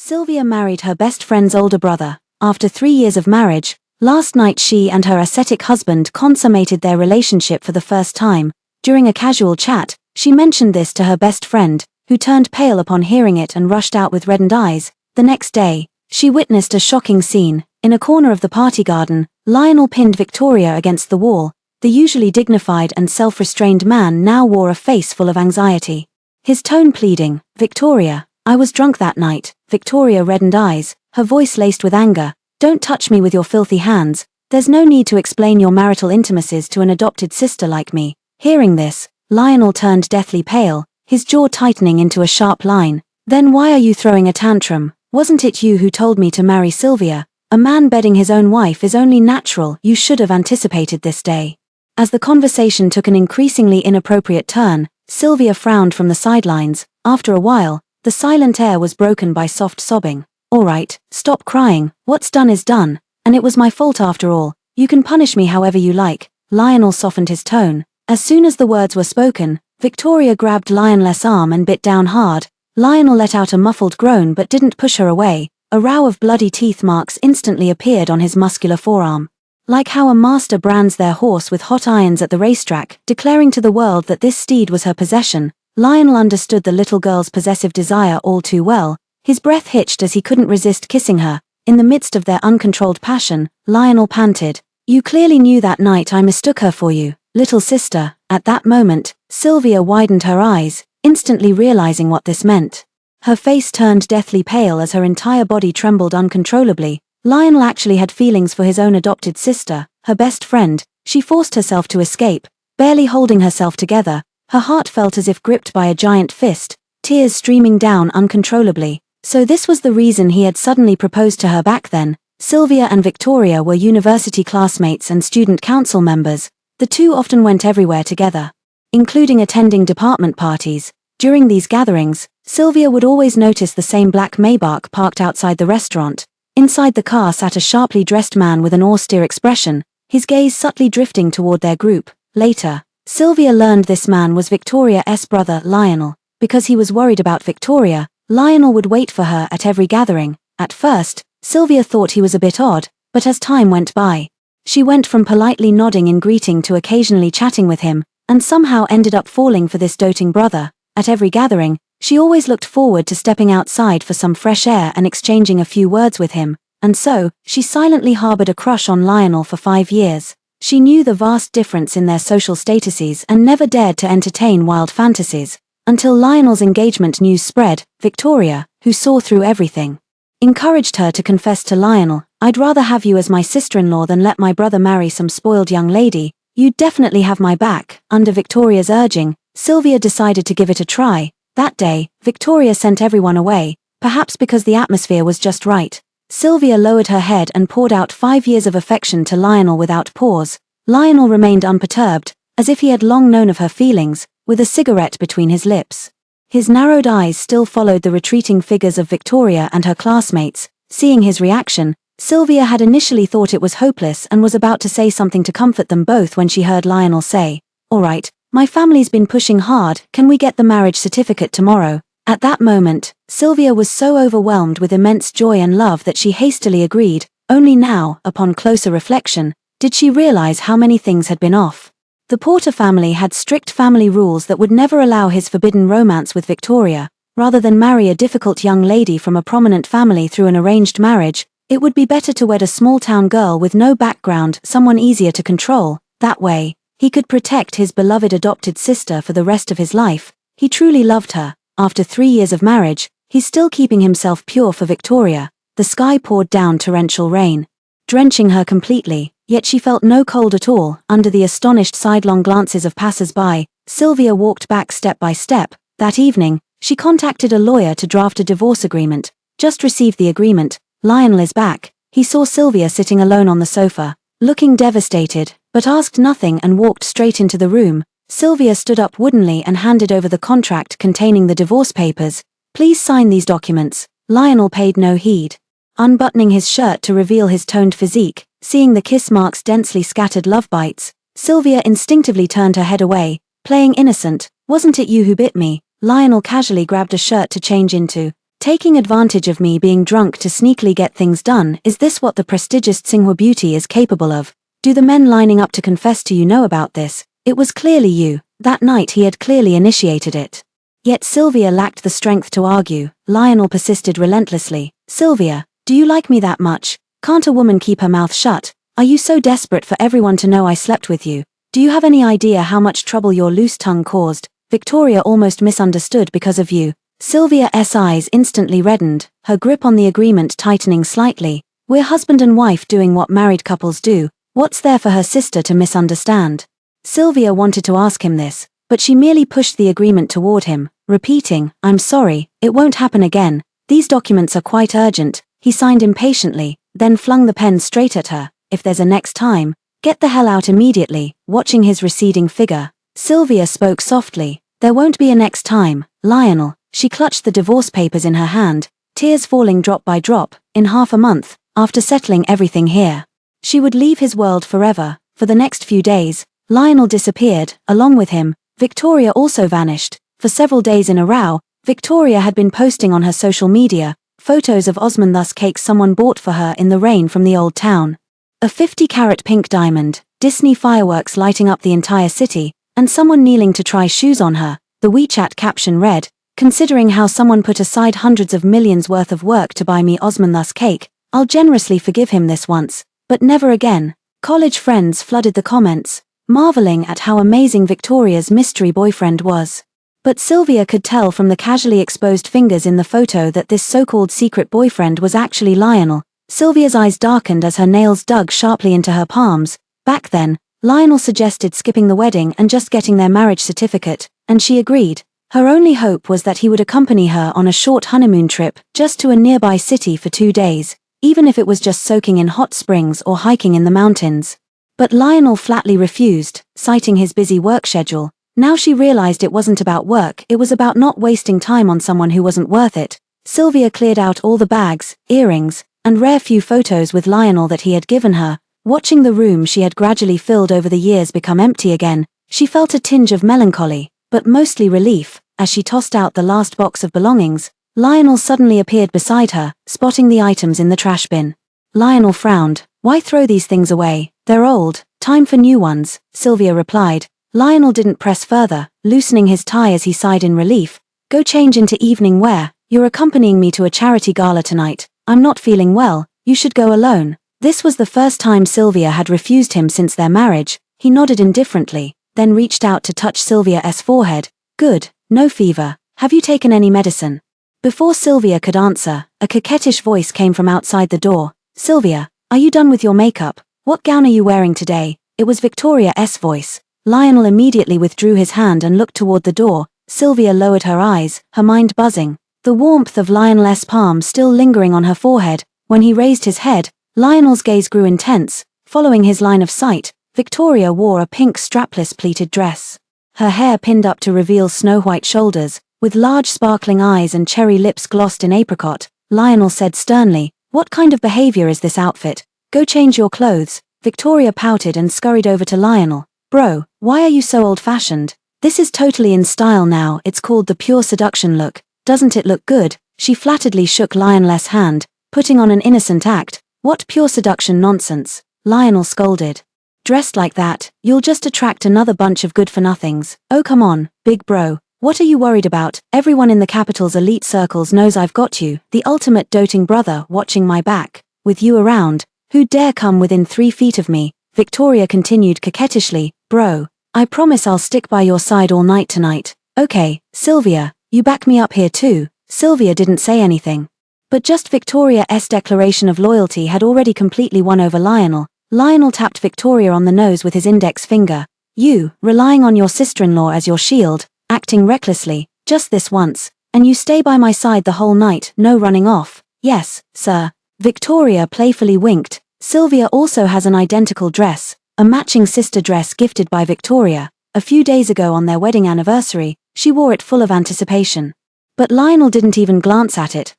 Sylvia married her best friend's older brother. After 3 years of marriage, last night she and her ascetic husband consummated their relationship for the first time. During a casual chat, she mentioned this to her best friend, who turned pale upon hearing it and rushed out with reddened eyes. The next day, she witnessed a shocking scene. In a corner of the party garden, Lionel pinned Victoria against the wall. The usually dignified and self-restrained man now wore a face full of anxiety. His tone pleading, "Victoria, I was drunk that night." Victoria reddened eyes, her voice laced with anger. "Don't touch me with your filthy hands. There's no need to explain your marital intimacies to an adopted sister like me." Hearing this, Lionel turned deathly pale, his jaw tightening into a sharp line. "Then why are you throwing a tantrum? Wasn't it you who told me to marry Sylvia? A man bedding his own wife is only natural. You should have anticipated this day." As the conversation took an increasingly inappropriate turn, Sylvia frowned from the sidelines. After a while, the silent air was broken by soft sobbing. "All right, stop crying. What's done is done, and it was my fault after all. You can punish me however you like." Lionel softened his tone. As soon as the words were spoken, Victoria grabbed Lionel's arm and bit down hard. Lionel let out a muffled groan but didn't push her away. A row of bloody teeth marks instantly appeared on his muscular forearm. Like how a master brands their horse with hot irons at the racetrack, declaring to the world that this steed was her possession, Lionel understood the little girl's possessive desire all too well. His breath hitched as he couldn't resist kissing her. In the midst of their uncontrolled passion, Lionel panted, "You clearly knew that night I mistook her for you, little sister." At that moment, Sylvia widened her eyes, instantly realizing what this meant. Her face turned deathly pale as her entire body trembled uncontrollably. Lionel actually had feelings for his own adopted sister, her best friend. She forced herself to escape, barely holding herself together. Her heart felt as if gripped by a giant fist, tears streaming down uncontrollably. So this was the reason he had suddenly proposed to her back then. Sylvia and Victoria were university classmates and student council members. The two often went everywhere together, including attending department parties. During these gatherings, Sylvia would always notice the same black Maybach parked outside the restaurant. Inside the car sat a sharply dressed man with an austere expression, his gaze subtly drifting toward their group. Later, Sylvia learned this man was Victoria's brother Lionel. Because he was worried about Victoria, Lionel would wait for her at every gathering. At first, Sylvia thought he was a bit odd, but as time went by, she went from politely nodding in greeting to occasionally chatting with him, and somehow ended up falling for this doting brother. At every gathering, she always looked forward to stepping outside for some fresh air and exchanging a few words with him, and so, she silently harbored a crush on Lionel for 5 years. She knew the vast difference in their social statuses and never dared to entertain wild fantasies, until Lionel's engagement news spread. Victoria, who saw through everything, encouraged her to confess to Lionel, "I'd rather have you as my sister-in-law than let my brother marry some spoiled young lady. You'd definitely have my back." Under Victoria's urging, Sylvia decided to give it a try. That day, Victoria sent everyone away, perhaps because the atmosphere was just right. Sylvia lowered her head and poured out 5 years of affection to Lionel without pause. Lionel remained unperturbed, as if he had long known of her feelings, with a cigarette between his lips. His narrowed eyes still followed the retreating figures of Victoria and her classmates. Seeing his reaction, Sylvia had initially thought it was hopeless and was about to say something to comfort them both when she heard Lionel say, "All right, my family's been pushing hard, can we get the marriage certificate tomorrow?" At that moment, Sylvia was so overwhelmed with immense joy and love that she hastily agreed. Only now, upon closer reflection, did she realize how many things had been off. The Porter family had strict family rules that would never allow his forbidden romance with Victoria. Rather than marry a difficult young lady from a prominent family through an arranged marriage, it would be better to wed a small-town girl with no background, someone easier to control. That way, he could protect his beloved adopted sister for the rest of his life. He truly loved her. After 3 years of marriage, he's still keeping himself pure for Victoria. The sky poured down torrential rain, drenching her completely, yet she felt no cold at all. Under the astonished sidelong glances of passers-by, Sylvia walked back step by step. That evening, she contacted a lawyer to draft a divorce agreement. Just received the agreement. Lionel is back. He saw Sylvia sitting alone on the sofa, looking devastated, but asked nothing and walked straight into the room. Sylvia stood up woodenly and handed over the contract containing the divorce papers. "Please sign these documents." Lionel paid no heed, unbuttoning his shirt to reveal his toned physique. Seeing the kiss marks densely scattered love bites, Sylvia instinctively turned her head away, playing innocent. "Wasn't it you who bit me?" Lionel casually grabbed a shirt to change into. Taking advantage of me being drunk to sneakily get things done, is this what the prestigious Tsinghua beauty is capable of? Do the men lining up to confess to you know about this? It was clearly you. That night he had clearly initiated it. Yet Sylvia lacked the strength to argue. Lionel persisted relentlessly. Sylvia, do you like me that much? Can't a woman keep her mouth shut? Are you so desperate for everyone to know I slept with you? Do you have any idea how much trouble your loose tongue caused? Victoria almost misunderstood because of you. Sylvia's eyes instantly reddened, her grip on the agreement tightening slightly. We're husband and wife doing what married couples do. What's there for her sister to misunderstand? Sylvia wanted to ask him this, but she merely pushed the agreement toward him, repeating, I'm sorry, it won't happen again. These documents are quite urgent. He signed impatiently, then flung the pen straight at her. If there's a next time, get the hell out immediately. Watching his receding figure, Sylvia spoke softly. There won't be a next time, Lionel. She clutched the divorce papers in her hand, tears falling drop by drop. In half a month, after settling everything here, she would leave his world forever. For the next few days, Lionel disappeared. Along with him, Victoria also vanished. For several days in a row, Victoria had been posting on her social media photos of Osmanthus cakes someone bought for her in the rain from the old town. A 50-carat pink diamond, Disney fireworks lighting up the entire city, and someone kneeling to try shoes on her. The WeChat caption read, considering how someone put aside hundreds of millions worth of work to buy me Osmanthus cake, I'll generously forgive him this once, but never again. College friends flooded the comments, marveling at how amazing Victoria's mystery boyfriend was. But Sylvia could tell from the casually exposed fingers in the photo that this so-called secret boyfriend was actually Lionel. Sylvia's eyes darkened as her nails dug sharply into her palms. Back then, Lionel suggested skipping the wedding and just getting their marriage certificate, and she agreed. Her only hope was that he would accompany her on a short honeymoon trip just to a nearby city for 2 days, even if it was just soaking in hot springs or hiking in the mountains. But Lionel flatly refused, citing his busy work schedule. Now she realized it wasn't about work, it was about not wasting time on someone who wasn't worth it. Sylvia cleared out all the bags, earrings, and rare few photos with Lionel that he had given her. Watching the room she had gradually filled over the years become empty again, she felt a tinge of melancholy, but mostly relief. As she tossed out the last box of belongings, Lionel suddenly appeared beside her, spotting the items in the trash bin. Lionel frowned. Why throw these things away? They're old, time for new ones, Sylvia replied. Lionel didn't press further, loosening his tie as he sighed in relief. Go change into evening wear. You're accompanying me to a charity gala tonight. I'm not feeling well, you should go alone. This was the first time Sylvia had refused him since their marriage. He nodded indifferently, then reached out to touch Sylvia's forehead. Good, no fever. Have you taken any medicine? Before Sylvia could answer, a coquettish voice came from outside the door. Sylvia, are you done with your makeup? What gown are you wearing today? It was Victoria's voice. Lionel immediately withdrew his hand and looked toward the door. Sylvia lowered her eyes, her mind buzzing, the warmth of Lionel's palm still lingering on her forehead. When he raised his head, Lionel's gaze grew intense. Following his line of sight, Victoria wore a pink strapless pleated dress. Her hair pinned up to reveal snow-white shoulders, with large sparkling eyes and cherry lips glossed in apricot. Lionel said sternly, what kind of behavior is this outfit? Go change your clothes. Victoria pouted and scurried over to Lionel. Bro, why are you so old-fashioned? This is totally in style now, it's called the pure seduction look. Doesn't it look good? She flatteredly shook Lionel's hand, putting on an innocent act. What pure seduction nonsense? Lionel scolded. Dressed like that, you'll just attract another bunch of good-for-nothings. Oh come on, big bro, what are you worried about? Everyone in the capital's elite circles knows I've got you, the ultimate doting brother watching my back. With you around, who dare come within 3 feet of me? Victoria continued coquettishly. Bro, I promise I'll stick by your side all night tonight. Okay, Sylvia, you back me up here too. Sylvia didn't say anything. But just Victoria's declaration of loyalty had already completely won over Lionel. Lionel tapped Victoria on the nose with his index finger. You, relying on your sister-in-law as your shield, acting recklessly, just this once, and you stay by my side the whole night, no running off. Yes, sir. Victoria playfully winked. Sylvia also has an identical dress, a matching sister dress gifted by Victoria. A few days ago on their wedding anniversary, she wore it full of anticipation. But Lionel didn't even glance at it.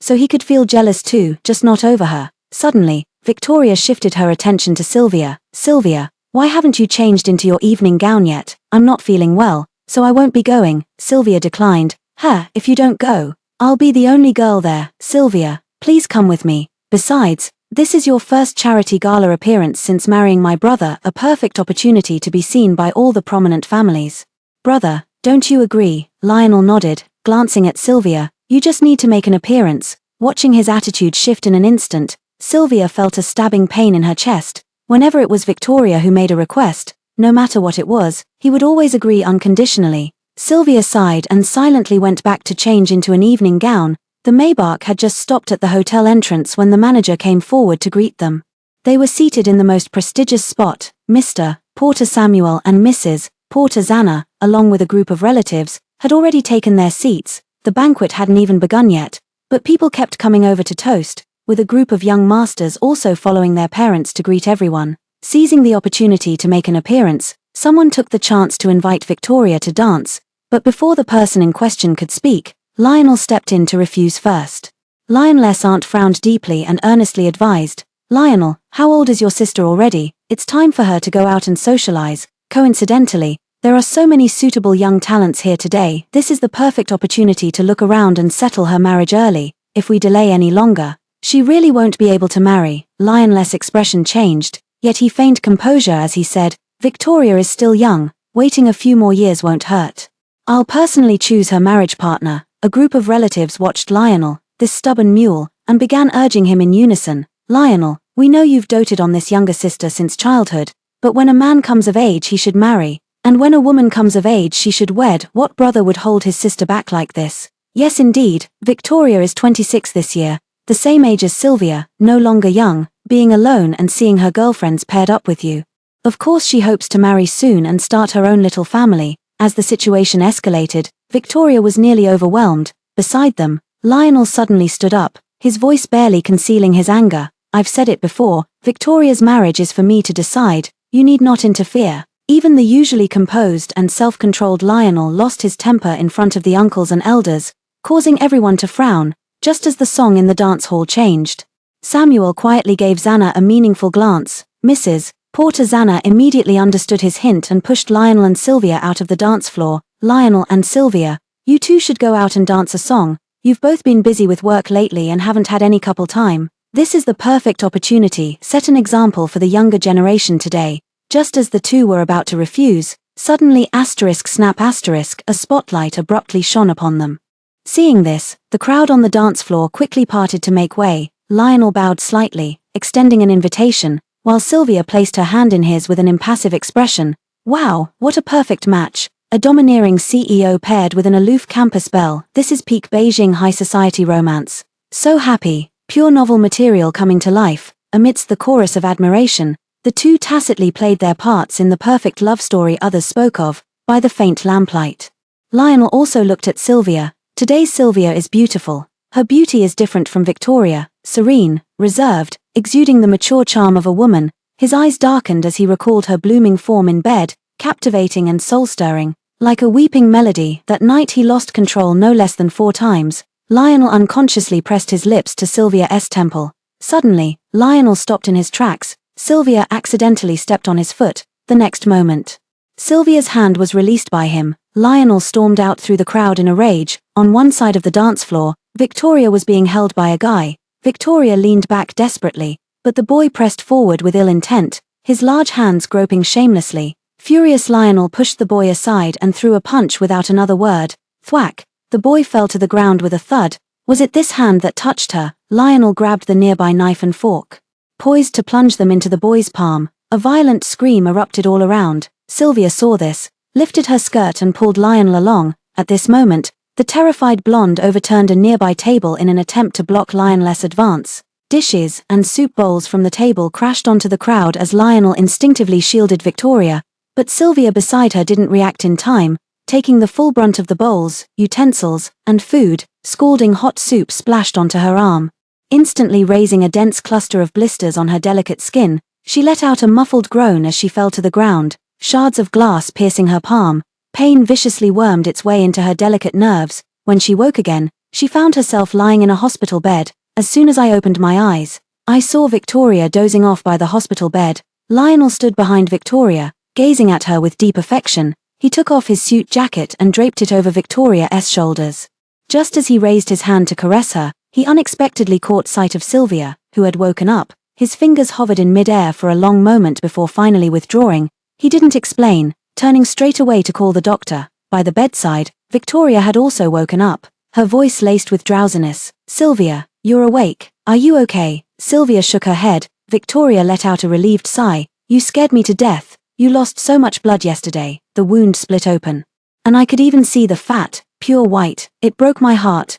So he could feel jealous too, just not over her. Suddenly, Victoria shifted her attention to Sylvia. Sylvia, why haven't you changed into your evening gown yet? I'm not feeling well, so I won't be going. Sylvia declined. If you don't go, I'll be the only girl there. Sylvia, please come with me. Besides, this is your first charity gala appearance since marrying my brother, a perfect opportunity to be seen by all the prominent families. Brother, don't you agree? Lionel nodded, glancing at Sylvia. You just need to make an appearance. Watching his attitude shift in an instant, Sylvia felt a stabbing pain in her chest. Whenever it was Victoria who made a request, no matter what it was, he would always agree unconditionally. Sylvia sighed and silently went back to change into an evening gown. The Maybach had just stopped at the hotel entrance when the manager came forward to greet them. They were seated in the most prestigious spot. Mr. Porter Samuel and Mrs. Porter Zanna, along with a group of relatives, had already taken their seats. The banquet hadn't even begun yet, but people kept coming over to toast, with a group of young masters also following their parents to greet everyone. Seizing the opportunity to make an appearance, someone took the chance to invite Victoria to dance, but before the person in question could speak, Lionel stepped in to refuse first. Lionel's aunt frowned deeply and earnestly advised, "Lionel, how old is your sister already? It's time for her to go out and socialize. Coincidentally, there are so many suitable young talents here today. This is the perfect opportunity to look around and settle her marriage early. If we delay any longer, she really won't be able to marry." Lionel's expression changed, yet he feigned composure as he said, "Victoria is still young, waiting a few more years won't hurt. I'll personally choose her marriage partner." A group of relatives watched Lionel, this stubborn mule, and began urging him in unison, "Lionel, we know you've doted on this younger sister since childhood, but when a man comes of age he should marry, and when a woman comes of age she should wed. What brother would hold his sister back like this?" Yes indeed, Victoria is 26 this year, the same age as Sylvia, no longer young, being alone and seeing her girlfriends paired up with you. Of course she hopes to marry soon and start her own little family. As the situation escalated, Victoria was nearly overwhelmed. Beside them, Lionel suddenly stood up, his voice barely concealing his anger. "I've said it before, Victoria's marriage is for me to decide, you need not interfere." Even the usually composed and self-controlled Lionel lost his temper in front of the uncles and elders, causing everyone to frown, just as the song in the dance hall changed. Samuel quietly gave Zanna a meaningful glance. Mrs. Porter Zanna immediately understood his hint and pushed Lionel and Sylvia out of the dance floor. "Lionel and Sylvia, you two should go out and dance a song. You've both been busy with work lately and haven't had any couple time. This is the perfect opportunity. Set an example for the younger generation today." Just as the two were about to refuse, suddenly *snap*, a spotlight abruptly shone upon them. Seeing this, the crowd on the dance floor quickly parted to make way. Lionel bowed slightly, extending an invitation, while Sylvia placed her hand in his with an impassive expression. "Wow, what a perfect match. A domineering CEO paired with an aloof campus belle. This is peak Beijing high society romance. So happy, pure novel material coming to life." Amidst the chorus of admiration, the two tacitly played their parts in the perfect love story others spoke of, by the faint lamplight. Lionel also looked at Sylvia. Today's Sylvia is beautiful. Her beauty is different from Victoria, serene, reserved, exuding the mature charm of a woman. His eyes darkened as he recalled her blooming form in bed, captivating and soul-stirring. Like a weeping melody, that night he lost control no less than 4 times. Lionel unconsciously pressed his lips to Sylvia's temple. Suddenly, Lionel stopped in his tracks. Sylvia accidentally stepped on his foot. The next moment, Sylvia's hand was released by him. Lionel stormed out through the crowd in a rage. On one side of the dance floor, Victoria was being held by a guy. Victoria leaned back desperately, but the boy pressed forward with ill intent, his large hands groping shamelessly. Furious Lionel pushed the boy aside and threw a punch without another word. Thwack! The boy fell to the ground with a thud. Was it this hand that touched her? Lionel grabbed the nearby knife and fork, poised to plunge them into the boy's palm. A violent scream erupted all around. Sylvia saw this, lifted her skirt and pulled Lionel along. At this moment, the terrified blonde overturned a nearby table in an attempt to block Lionel's advance. Dishes and soup bowls from the table crashed onto the crowd as Lionel instinctively shielded Victoria, but Sylvia beside her didn't react in time, taking the full brunt of the bowls, utensils, and food. Scalding hot soup splashed onto her arm, instantly raising a dense cluster of blisters on her delicate skin. She let out a muffled groan as she fell to the ground, shards of glass piercing her palm. Pain viciously wormed its way into her delicate nerves. When she woke again, she found herself lying in a hospital bed. As soon as I opened my eyes, I saw Victoria dozing off by the hospital bed. Lionel stood behind Victoria, gazing at her with deep affection. He took off his suit jacket and draped it over Victoria's shoulders. Just as he raised his hand to caress her, he unexpectedly caught sight of Sylvia, who had woken up. His fingers hovered in mid-air for a long moment before finally withdrawing. He didn't explain, turning straight away to call the doctor. By the bedside, Victoria had also woken up, her voice laced with drowsiness. "Sylvia, you're awake. Are you okay?" Sylvia shook her head. Victoria let out a relieved sigh. "You scared me to death. You lost so much blood yesterday." The wound split open. "And I could even see the fat, pure white. It broke my heart."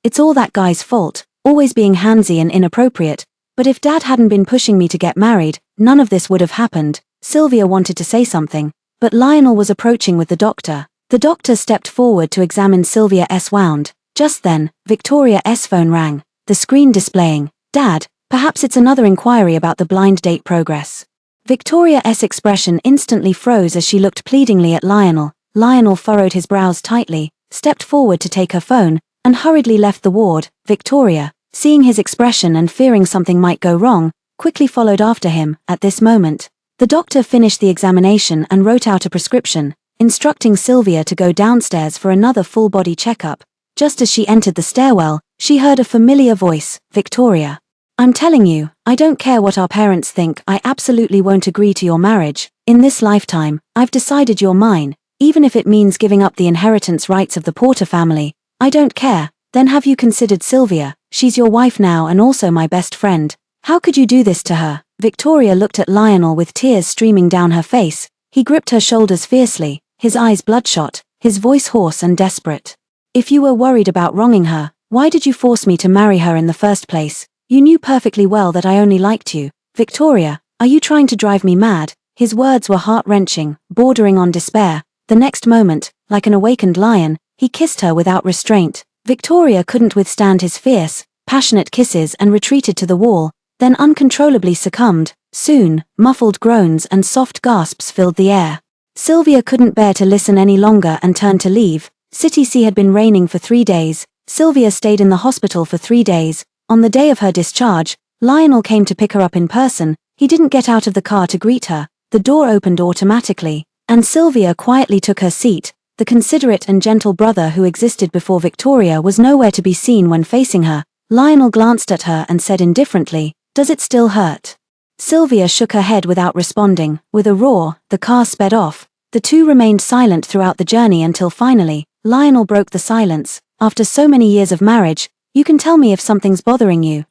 It's all that guy's fault, always being handsy and inappropriate. But if Dad hadn't been pushing me to get married, none of this would have happened." Sylvia wanted to say something, but Lionel was approaching with the doctor. The doctor stepped forward to examine Sylvia's wound. Just then, Victoria's phone rang, the screen displaying, "Dad, perhaps it's another inquiry about the blind date progress." Victoria's expression instantly froze as she looked pleadingly at Lionel. Lionel furrowed his brows tightly, stepped forward to take her phone, and hurriedly left the ward. Victoria, seeing his expression and fearing something might go wrong, quickly followed after him. At this moment, the doctor finished the examination and wrote out a prescription, instructing Sylvia to go downstairs for another full-body checkup. Just as she entered the stairwell, she heard a familiar voice. "Victoria, I'm telling you, I don't care what our parents think, I absolutely won't agree to your marriage. In this lifetime, I've decided you're mine, even if it means giving up the inheritance rights of the Porter family. I don't care." "Then have you considered Sylvia? She's your wife now and also my best friend. How could you do this to her?" Victoria looked at Lionel with tears streaming down her face. He gripped her shoulders fiercely, his eyes bloodshot, his voice hoarse and desperate. "If you were worried about wronging her, why did you force me to marry her in the first place? You knew perfectly well that I only liked you. Victoria, are you trying to drive me mad?" His words were heart-wrenching, bordering on despair. The next moment, like an awakened lion, he kissed her without restraint. Victoria couldn't withstand his fierce, passionate kisses and retreated to the wall, then uncontrollably succumbed. Soon, muffled groans and soft gasps filled the air. Sylvia couldn't bear to listen any longer and turned to leave. City C had been raining for 3 days. Sylvia stayed in the hospital for 3 days. On the day of her discharge, Lionel came to pick her up in person. He didn't get out of the car to greet her. The door opened automatically, and Sylvia quietly took her seat. The considerate and gentle brother who existed before Victoria was nowhere to be seen when facing her. Lionel glanced at her and said indifferently, "Does it still hurt?" Sylvia shook her head without responding. With a roar, the car sped off. The two remained silent throughout the journey until finally, Lionel broke the silence. "After so many years of marriage, you can tell me if something's bothering you."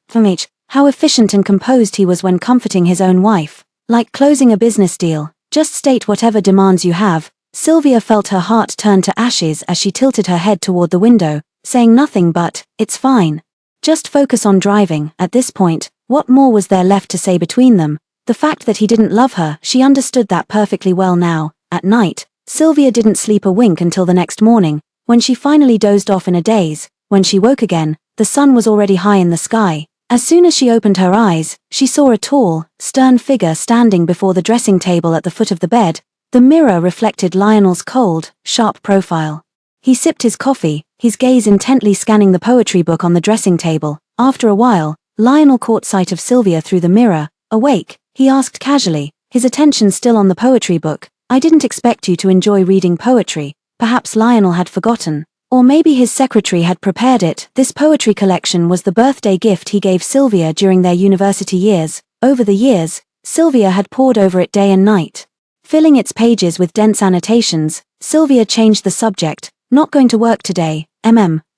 How efficient and composed he was when comforting his own wife. Like closing a business deal, just state whatever demands you have. Sylvia felt her heart turn to ashes as she tilted her head toward the window, saying nothing but, "It's fine. Just focus on driving." At this point, what more was there left to say between them? The fact that he didn't love her, she understood that perfectly well now. At night, Sylvia didn't sleep a wink until the next morning, when she finally dozed off in a daze. When she woke again, the sun was already high in the sky. As soon as she opened her eyes, she saw a tall, stern figure standing before the dressing table at the foot of the bed. The mirror reflected Lionel's cold, sharp profile. He sipped his coffee, his gaze intently scanning the poetry book on the dressing table. After a while, Lionel caught sight of Sylvia through the mirror. "Awake?" he asked casually, his attention still on the poetry book. "I didn't expect you to enjoy reading poetry." Perhaps Lionel had forgotten. Or maybe his secretary had prepared it. This poetry collection was the birthday gift he gave Sylvia during their university years. Over the years, Sylvia had pored over it day and night. Filling its pages with dense annotations, Sylvia changed the subject. "Not going to work today,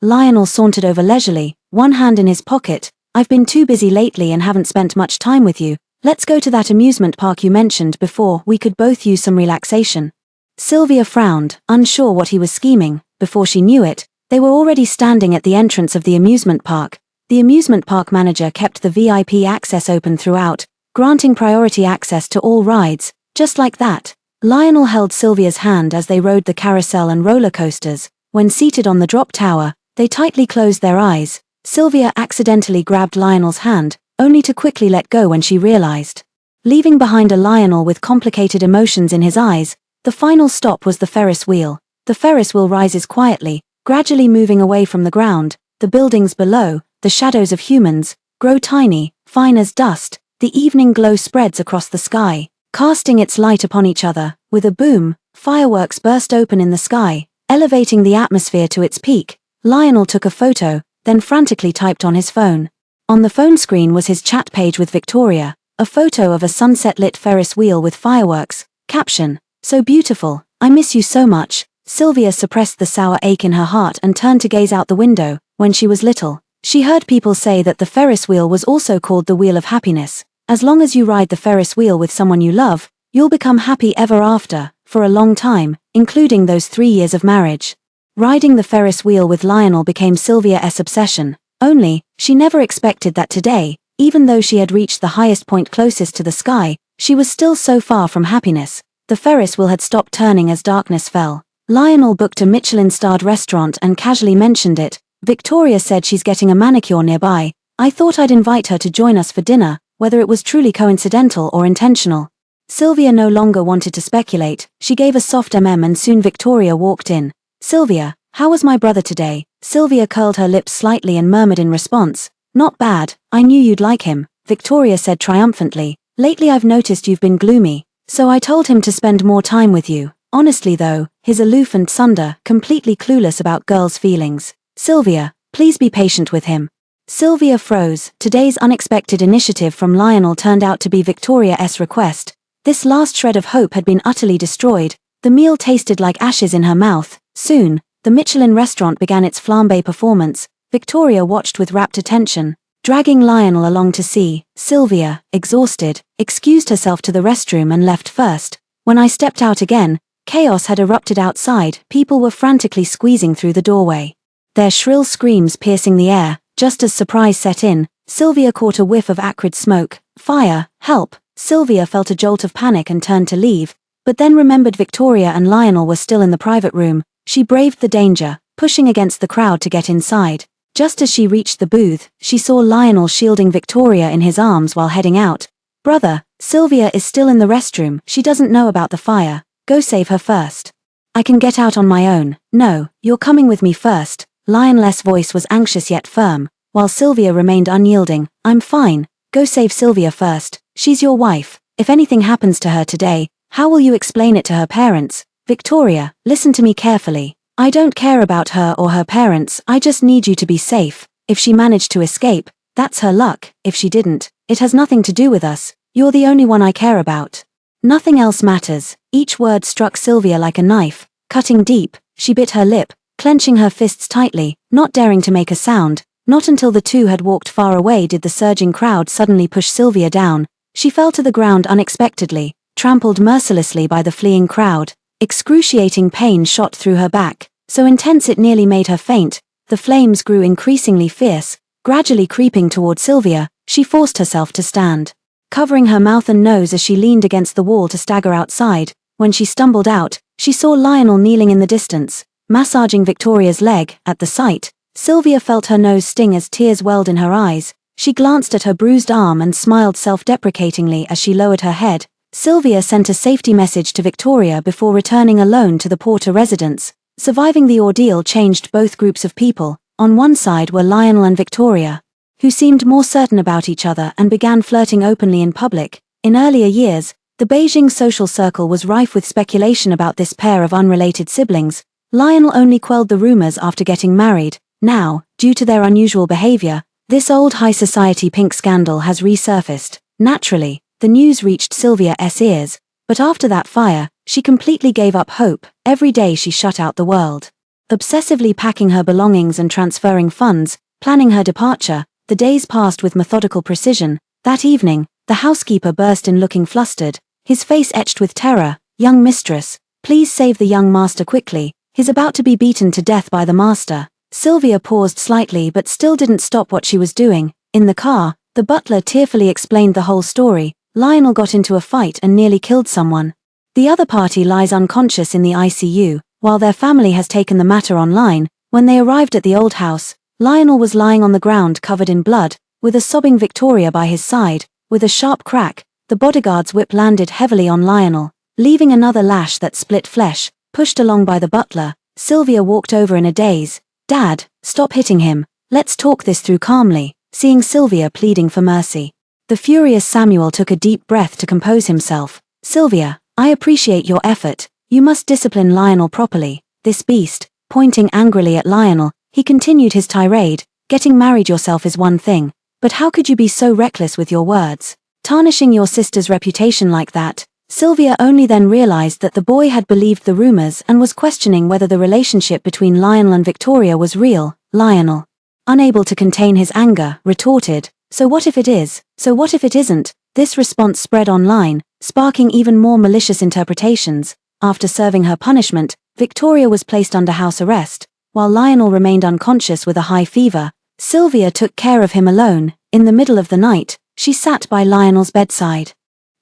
Lionel sauntered over leisurely, one hand in his pocket. "I've been too busy lately and haven't spent much time with you. Let's go to that amusement park you mentioned before. We could both use some relaxation." Sylvia frowned, unsure what he was scheming. Before she knew it, they were already standing at the entrance of the amusement park. The amusement park manager kept the VIP access open throughout, granting priority access to all rides. Just like that, Lionel held Sylvia's hand as they rode the carousel and roller coasters. When seated on the drop tower, they tightly closed their eyes. Sylvia accidentally grabbed Lionel's hand, only to quickly let go when she realized. Leaving behind a Lionel with complicated emotions in his eyes, the final stop was the Ferris wheel. The Ferris wheel rises quietly, gradually moving away from the ground. The buildings below, the shadows of humans, grow tiny, fine as dust. The evening glow spreads across the sky, casting its light upon each other. With a boom, fireworks burst open in the sky, elevating the atmosphere to its peak. Lionel took a photo, then frantically typed on his phone. On the phone screen was his chat page with Victoria, a photo of a sunset-lit Ferris wheel with fireworks. Caption: "So beautiful, I miss you so much." Sylvia suppressed the sour ache in her heart and turned to gaze out the window. When she was little, she heard people say that the Ferris wheel was also called the Wheel of Happiness. As long as you ride the Ferris wheel with someone you love, you'll become happy ever after, for a long time, including those 3 years of marriage. Riding the Ferris wheel with Lionel became Sylvia's obsession. Only, she never expected that today, even though she had reached the highest point closest to the sky, she was still so far from happiness. The Ferris wheel had stopped turning as darkness fell. Lionel booked a Michelin-starred restaurant and casually mentioned it. Victoria said she's getting a manicure nearby. I thought I'd invite her to join us for dinner, whether it was truly coincidental or intentional. Sylvia no longer wanted to speculate. She gave a soft and soon Victoria walked in. "Sylvia, how was my brother today?" Sylvia curled her lips slightly and murmured in response, "Not bad, I knew you'd like him." Victoria said triumphantly, "Lately I've noticed you've been gloomy, so I told him to spend more time with you." Honestly though, he's aloof and sunder, completely clueless about girls' feelings. "Sylvia, please be patient with him." Sylvia froze. Today's unexpected initiative from Lionel turned out to be Victoria's request. This last shred of hope had been utterly destroyed. The meal tasted like ashes in her mouth. Soon, the Michelin restaurant began its flambé performance. Victoria watched with rapt attention, dragging Lionel along to see. Sylvia, exhausted, excused herself to the restroom and left first. When I stepped out again, chaos had erupted outside. People were frantically squeezing through the doorway, their shrill screams piercing the air. Just as surprise set in, Sylvia caught a whiff of acrid smoke. "Fire, help!" Sylvia felt a jolt of panic and turned to leave, but then remembered Victoria and Lionel were still in the private room. She braved the danger, pushing against the crowd to get inside. Just as she reached the booth, she saw Lionel shielding Victoria in his arms while heading out. "Brother, Sylvia is still in the restroom. She doesn't know about the fire. Go save her first." "I can get out on my own." "No, you're coming with me first." Lionel's voice was anxious yet firm, while Sylvia remained unyielding. "I'm fine. Go save Sylvia first. She's your wife. If anything happens to her today, how will you explain it to her parents?" "Victoria, listen to me carefully. I don't care about her or her parents. I just need you to be safe. If she managed to escape, that's her luck. If she didn't, it has nothing to do with us. You're the only one I care about. Nothing else matters." Each word struck Sylvia like a knife, cutting deep. She bit her lip, clenching her fists tightly, not daring to make a sound. Not until the two had walked far away did the surging crowd suddenly push Sylvia down. She fell to the ground unexpectedly, trampled mercilessly by the fleeing crowd. Excruciating pain shot through her back, so intense it nearly made her faint. The flames grew increasingly fierce, gradually creeping toward Sylvia. She forced herself to stand, covering her mouth and nose as she leaned against the wall to stagger outside. When she stumbled out, she saw Lionel kneeling in the distance, massaging Victoria's leg. At the sight, Sylvia felt her nose sting as tears welled in her eyes. She glanced at her bruised arm and smiled self-deprecatingly as she lowered her head. Sylvia sent a safety message to Victoria before returning alone to the Porter residence. Surviving the ordeal changed both groups of people. On one side were Lionel and Victoria, who seemed more certain about each other and began flirting openly in public. In earlier years, the Beijing social circle was rife with speculation about this pair of unrelated siblings. Lionel only quelled the rumors after getting married. Now, due to their unusual behavior, this old high society pink scandal has resurfaced. Naturally, the news reached Sylvia's ears, but after that fire, she completely gave up hope. Every day she shut out the world, obsessively packing her belongings and transferring funds, planning her departure. The days passed with methodical precision. That evening, the housekeeper burst in looking flustered, his face etched with terror. "Young mistress, please save the young master quickly. He's about to be beaten to death by the master." Sylvia paused slightly but still didn't stop what she was doing. In the car, the butler tearfully explained the whole story. Lionel got into a fight and nearly killed someone. The other party lies unconscious in the ICU, while their family has taken the matter online. When they arrived at the old house, Lionel was lying on the ground covered in blood, with a sobbing Victoria by his side. With a sharp crack, the bodyguard's whip landed heavily on Lionel, leaving another lash that split flesh. Pushed along by the butler, Sylvia walked over in a daze. "Dad, stop hitting him. Let's talk this through calmly." Seeing Sylvia pleading for mercy, the furious Samuel took a deep breath to compose himself. "Sylvia, I appreciate your effort. You must discipline Lionel properly. This beast," pointing angrily at Lionel, He continued his tirade. Getting married yourself is one thing, but how could you be so reckless with your words? Tarnishing your sister's reputation like that. Sylvia only then realized that the boy had believed the rumors and was questioning whether the relationship between Lionel and Victoria was real. Lionel, unable to contain his anger, retorted, "So what if it is? So what if it isn't?" This response spread online, sparking even more malicious interpretations. After serving her punishment, Victoria was placed under house arrest, while Lionel remained unconscious with a high fever. Sylvia took care of him alone. In the middle of the night, she sat by Lionel's bedside.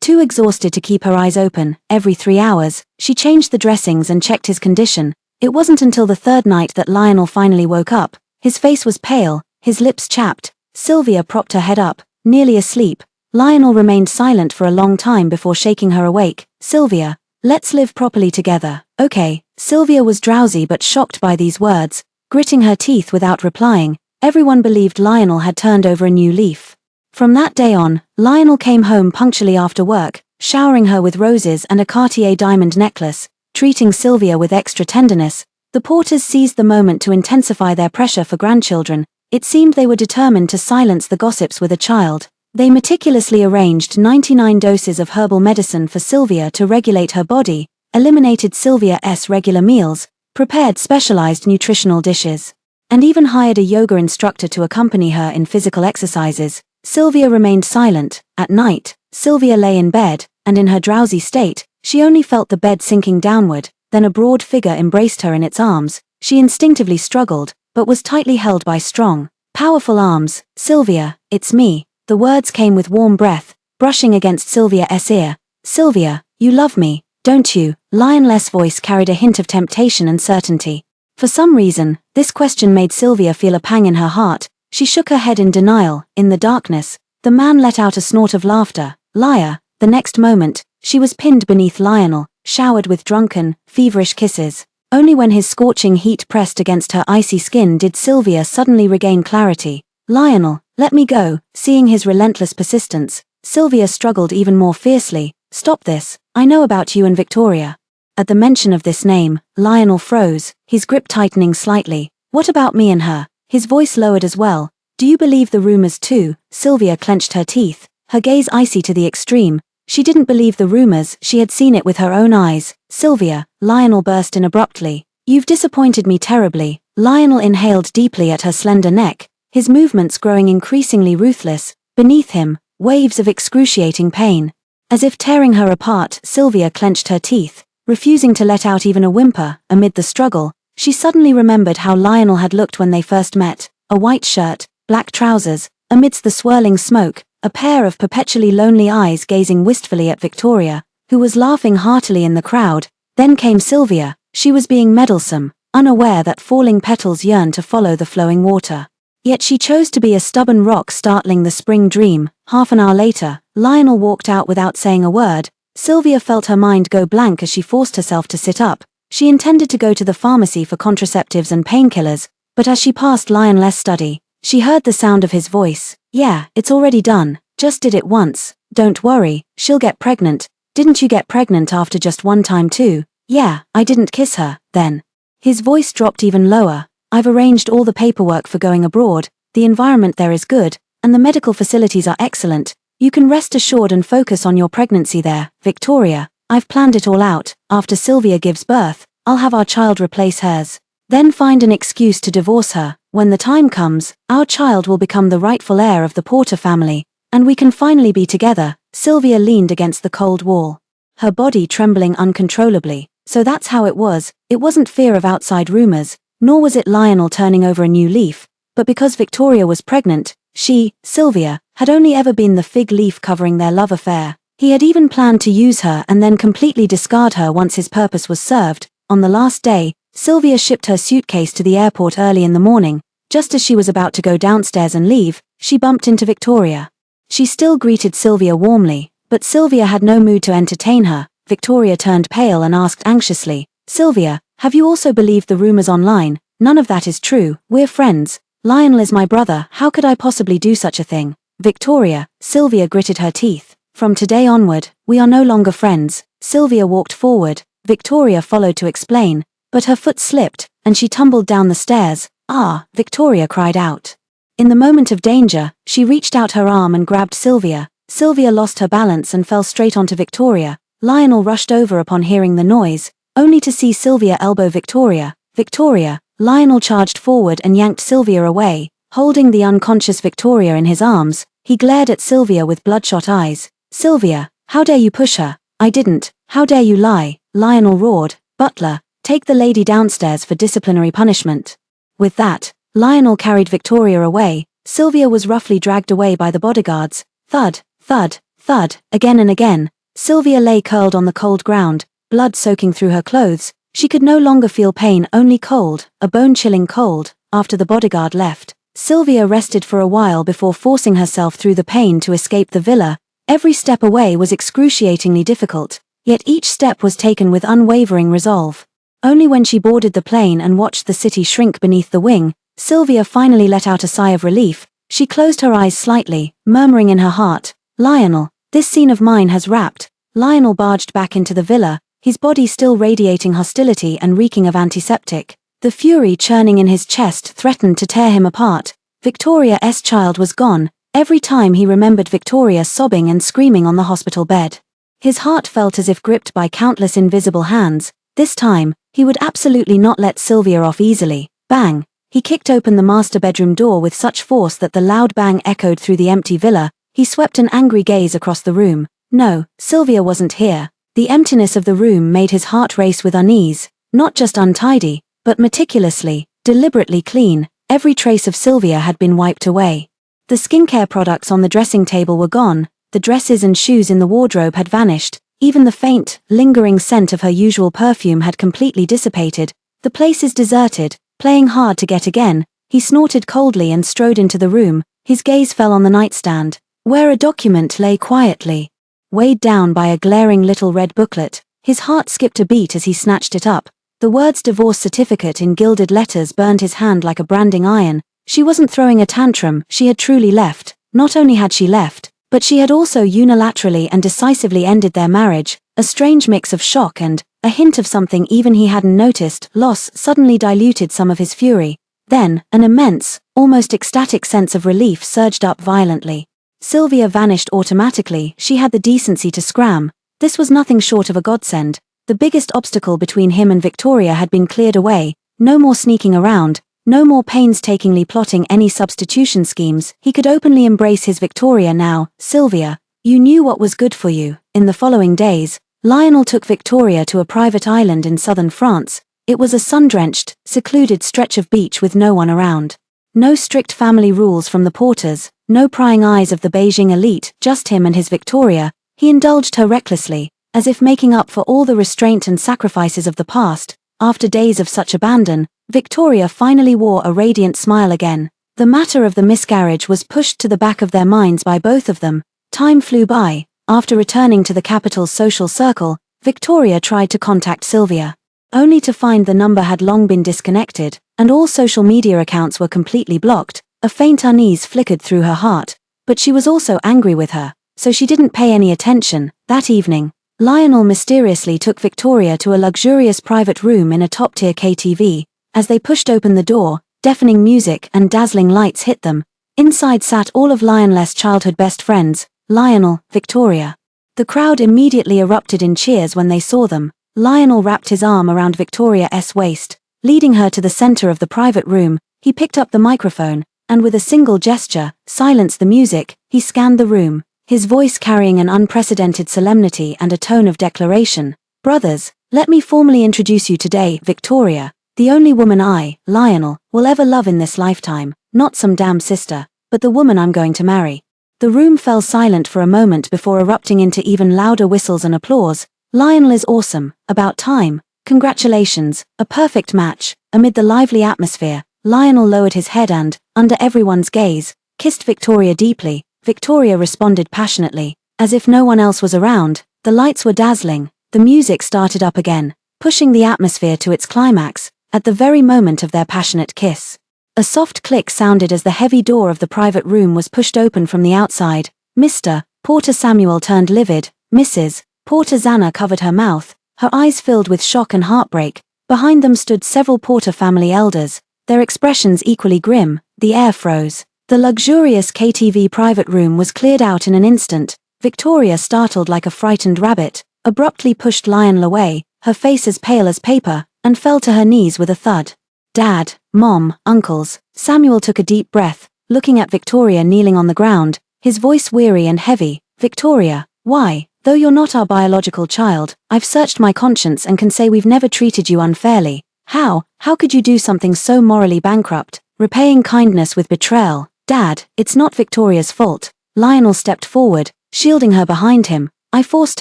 Too exhausted to keep her eyes open, every 3 hours, she changed the dressings and checked his condition. It wasn't until the third night that Lionel finally woke up. His face was pale, his lips chapped. Sylvia propped her head up, nearly asleep. Lionel remained silent for a long time before shaking her awake. "Sylvia, let's live properly together, okay?" Sylvia was drowsy but shocked by these words, gritting her teeth without replying. Everyone believed Lionel had turned over a new leaf. From that day on, Lionel came home punctually after work, showering her with roses and a Cartier diamond necklace, treating Sylvia with extra tenderness. The Porters seized the moment to intensify their pressure for grandchildren. It seemed they were determined to silence the gossips with a child. They meticulously arranged 99 doses of herbal medicine for Sylvia to regulate her body, eliminated Sylvia's regular meals, prepared specialized nutritional dishes, and even hired a yoga instructor to accompany her in physical exercises. Sylvia remained silent. At night, Sylvia lay in bed, and in her drowsy state, she only felt the bed sinking downward. Then a broad figure embraced her in its arms. She instinctively struggled, but was tightly held by strong, powerful arms. "Sylvia, it's me." The words came with warm breath, brushing against Sylvia's ear. "Sylvia, you love me, don't you?" Lionel's voice carried a hint of temptation and certainty. For some reason, this question made Sylvia feel a pang in her heart. She shook her head in denial. In the darkness, the man let out a snort of laughter. "Liar." The next moment, she was pinned beneath Lionel, showered with drunken, feverish kisses. Only when his scorching heat pressed against her icy skin did Sylvia suddenly regain clarity. "Lionel, let me go." Seeing his relentless persistence, Sylvia struggled even more fiercely. "Stop this. I know about you and Victoria." At the mention of this name, Lionel froze, his grip tightening slightly. "What about me and her?" His voice lowered as well. "Do you believe the rumors too?" Sylvia clenched her teeth, her gaze icy to the extreme. She didn't believe the rumors, she had seen it with her own eyes. "Sylvia," Lionel burst in abruptly. "You've disappointed me terribly." Lionel inhaled deeply at her slender neck, his movements growing increasingly ruthless. Beneath him, waves of excruciating pain. As if tearing her apart, Sylvia clenched her teeth, refusing to let out even a whimper. Amid the struggle, she suddenly remembered how Lionel had looked when they first met. A white shirt, black trousers, amidst the swirling smoke, a pair of perpetually lonely eyes gazing wistfully at Victoria, who was laughing heartily in the crowd. Then came Sylvia. She was being meddlesome, unaware that falling petals yearned to follow the flowing water. Yet she chose to be a stubborn rock startling the spring dream. Half an hour later, Lionel walked out without saying a word. Sylvia felt her mind go blank as she forced herself to sit up. She intended to go to the pharmacy for contraceptives and painkillers, but as she passed Lionel's study, she heard the sound of his voice. "Yeah, it's already done. Just did it once. Don't worry, she'll get pregnant." "Didn't you get pregnant after just one time too?" "Yeah, I didn't kiss her, then." His voice dropped even lower. "I've arranged all the paperwork for going abroad, the environment there is good, and the medical facilities are excellent. You can rest assured and focus on your pregnancy there, Victoria. I've planned it all out. After Sylvia gives birth, I'll have our child replace hers. Then find an excuse to divorce her. When the time comes, our child will become the rightful heir of the Porter family, and we can finally be together." Sylvia leaned against the cold wall, her body trembling uncontrollably. So that's how it was. It wasn't fear of outside rumors, nor was it Lionel turning over a new leaf, but because Victoria was pregnant, she, Sylvia, had only ever been the fig leaf covering their love affair. He had even planned to use her and then completely discard her once his purpose was served. On the last day, Sylvia shipped her suitcase to the airport early in the morning. Just as she was about to go downstairs and leave, she bumped into Victoria. She still greeted Sylvia warmly, but Sylvia had no mood to entertain her. Victoria turned pale and asked anxiously, "Sylvia, have you also believed the rumors online?" "None of that is true. We're friends. Lionel is my brother. How could I possibly do such a thing?" "Victoria," Sylvia gritted her teeth. "From today onward, we are no longer friends." Sylvia walked forward. Victoria followed to explain, but her foot slipped, and she tumbled down the stairs. "Ah!" Victoria cried out. In the moment of danger, she reached out her arm and grabbed Sylvia. Sylvia lost her balance and fell straight onto Victoria. Lionel rushed over upon hearing the noise, only to see Sylvia elbow Victoria. "Victoria!" Lionel charged forward and yanked Sylvia away. Holding the unconscious Victoria in his arms, he glared at Sylvia with bloodshot eyes. "Sylvia, how dare you push her?" "I didn't. How dare you lie?" Lionel roared. "Butler, take the lady downstairs for disciplinary punishment." With that, Lionel carried Victoria away. Sylvia was roughly dragged away by the bodyguards. Thud, thud, thud, again and again. Sylvia lay curled on the cold ground, blood soaking through her clothes. She could no longer feel pain, only cold, a bone-chilling cold. After the bodyguard left, Sylvia rested for a while before forcing herself through the pain to escape the villa. Every step away was excruciatingly difficult, yet each step was taken with unwavering resolve. Only when she boarded the plane and watched the city shrink beneath the wing, Sylvia finally let out a sigh of relief. She closed her eyes slightly, murmuring in her heart, "Lionel, this scene of mine has wrapped." Lionel barged back into the villa, his body still radiating hostility and reeking of antiseptic. The fury churning in his chest threatened to tear him apart. Victoria's child was gone. Every time he remembered Victoria sobbing and screaming on the hospital bed, his heart felt as if gripped by countless invisible hands. This time, he would absolutely not let Sylvia off easily. Bang! He kicked open the master bedroom door with such force that the loud bang echoed through the empty villa. He swept an angry gaze across the room. No, Sylvia wasn't here. The emptiness of the room made his heart race with unease. Not just untidy, but meticulously, deliberately clean. Every trace of Sylvia had been wiped away. The skincare products on the dressing table were gone. The dresses and shoes in the wardrobe had vanished. Even the faint, lingering scent of her usual perfume had completely dissipated. "The place is deserted." Playing hard to get again, he snorted coldly and strode into the room. His gaze fell on the nightstand, where a document lay quietly, weighed down by a glaring little red booklet. His heart skipped a beat as he snatched it up. The words "divorce certificate" in gilded letters burned his hand like a branding iron. She wasn't throwing a tantrum, she had truly left. Not only had she left, but she had also unilaterally and decisively ended their marriage. A strange mix of shock and a hint of something even he hadn't noticed. Loss suddenly diluted some of his fury. Then, an immense, almost ecstatic sense of relief surged up violently. Sylvia vanished automatically. She had the decency to scram. This was nothing short of a godsend. The biggest obstacle between him and Victoria had been cleared away. No more sneaking around, no more painstakingly plotting any substitution schemes. He could openly embrace his Victoria now. "Sylvia, you knew what was good for you." In the following days, Lionel took Victoria to a private island in southern France. It was a sun-drenched, secluded stretch of beach with no one around. No strict family rules from the Porters, no prying eyes of the Beijing elite, just him and his Victoria. He indulged her recklessly, as if making up for all the restraint and sacrifices of the past. After days of such abandon, Victoria finally wore a radiant smile again. The matter of the miscarriage was pushed to the back of their minds by both of them. Time flew by. After returning to the capital's social circle, Victoria tried to contact Sylvia, only to find the number had long been disconnected, and all social media accounts were completely blocked. A faint unease flickered through her heart, but she was also angry with her, so she didn't pay any attention. That evening, Lionel mysteriously took Victoria to a luxurious private room in a top-tier KTV. As they pushed open the door, deafening music and dazzling lights hit them. Inside sat all of Lionel's childhood best friends, Lionel, Victoria. The crowd immediately erupted in cheers when they saw them. Lionel wrapped his arm around Victoria's waist, leading her to the center of the private room. He picked up the microphone, and with a single gesture, silenced the music. He scanned the room, his voice carrying an unprecedented solemnity and a tone of declaration. "Brothers, let me formally introduce you today, Victoria, the only woman I, Lionel, will ever love in this lifetime. Not some damn sister, but the woman I'm going to marry." The room fell silent for a moment before erupting into even louder whistles and applause. "Lionel is awesome. About time. Congratulations. A perfect match." Amid the lively atmosphere, Lionel lowered his head and, under everyone's gaze, kissed Victoria deeply. Victoria responded passionately. As if no one else was around, the lights were dazzling. The music started up again, pushing the atmosphere to its climax. At the very moment of their passionate kiss, a soft click sounded as the heavy door of the private room was pushed open from the outside. Mr. Porter Samuel turned livid. Mrs. Porter Zana covered her mouth, her eyes filled with shock and heartbreak. Behind them stood several Porter family elders. their expressions equally grim. The air froze. The luxurious KTV private room was cleared out in an instant. Victoria, startled like a frightened rabbit, abruptly pushed Lionel away, her face as pale as paper, and fell to her knees with a thud. Dad, Mom, uncles. Samuel took a deep breath, looking at Victoria kneeling on the ground, his voice weary and heavy. Victoria, why? Though you're not our biological child, I've searched my conscience and can say we've never treated you unfairly. How could you do something so morally bankrupt, repaying kindness with betrayal? Dad, it's not Victoria's fault. Lionel stepped forward, shielding her behind him. I forced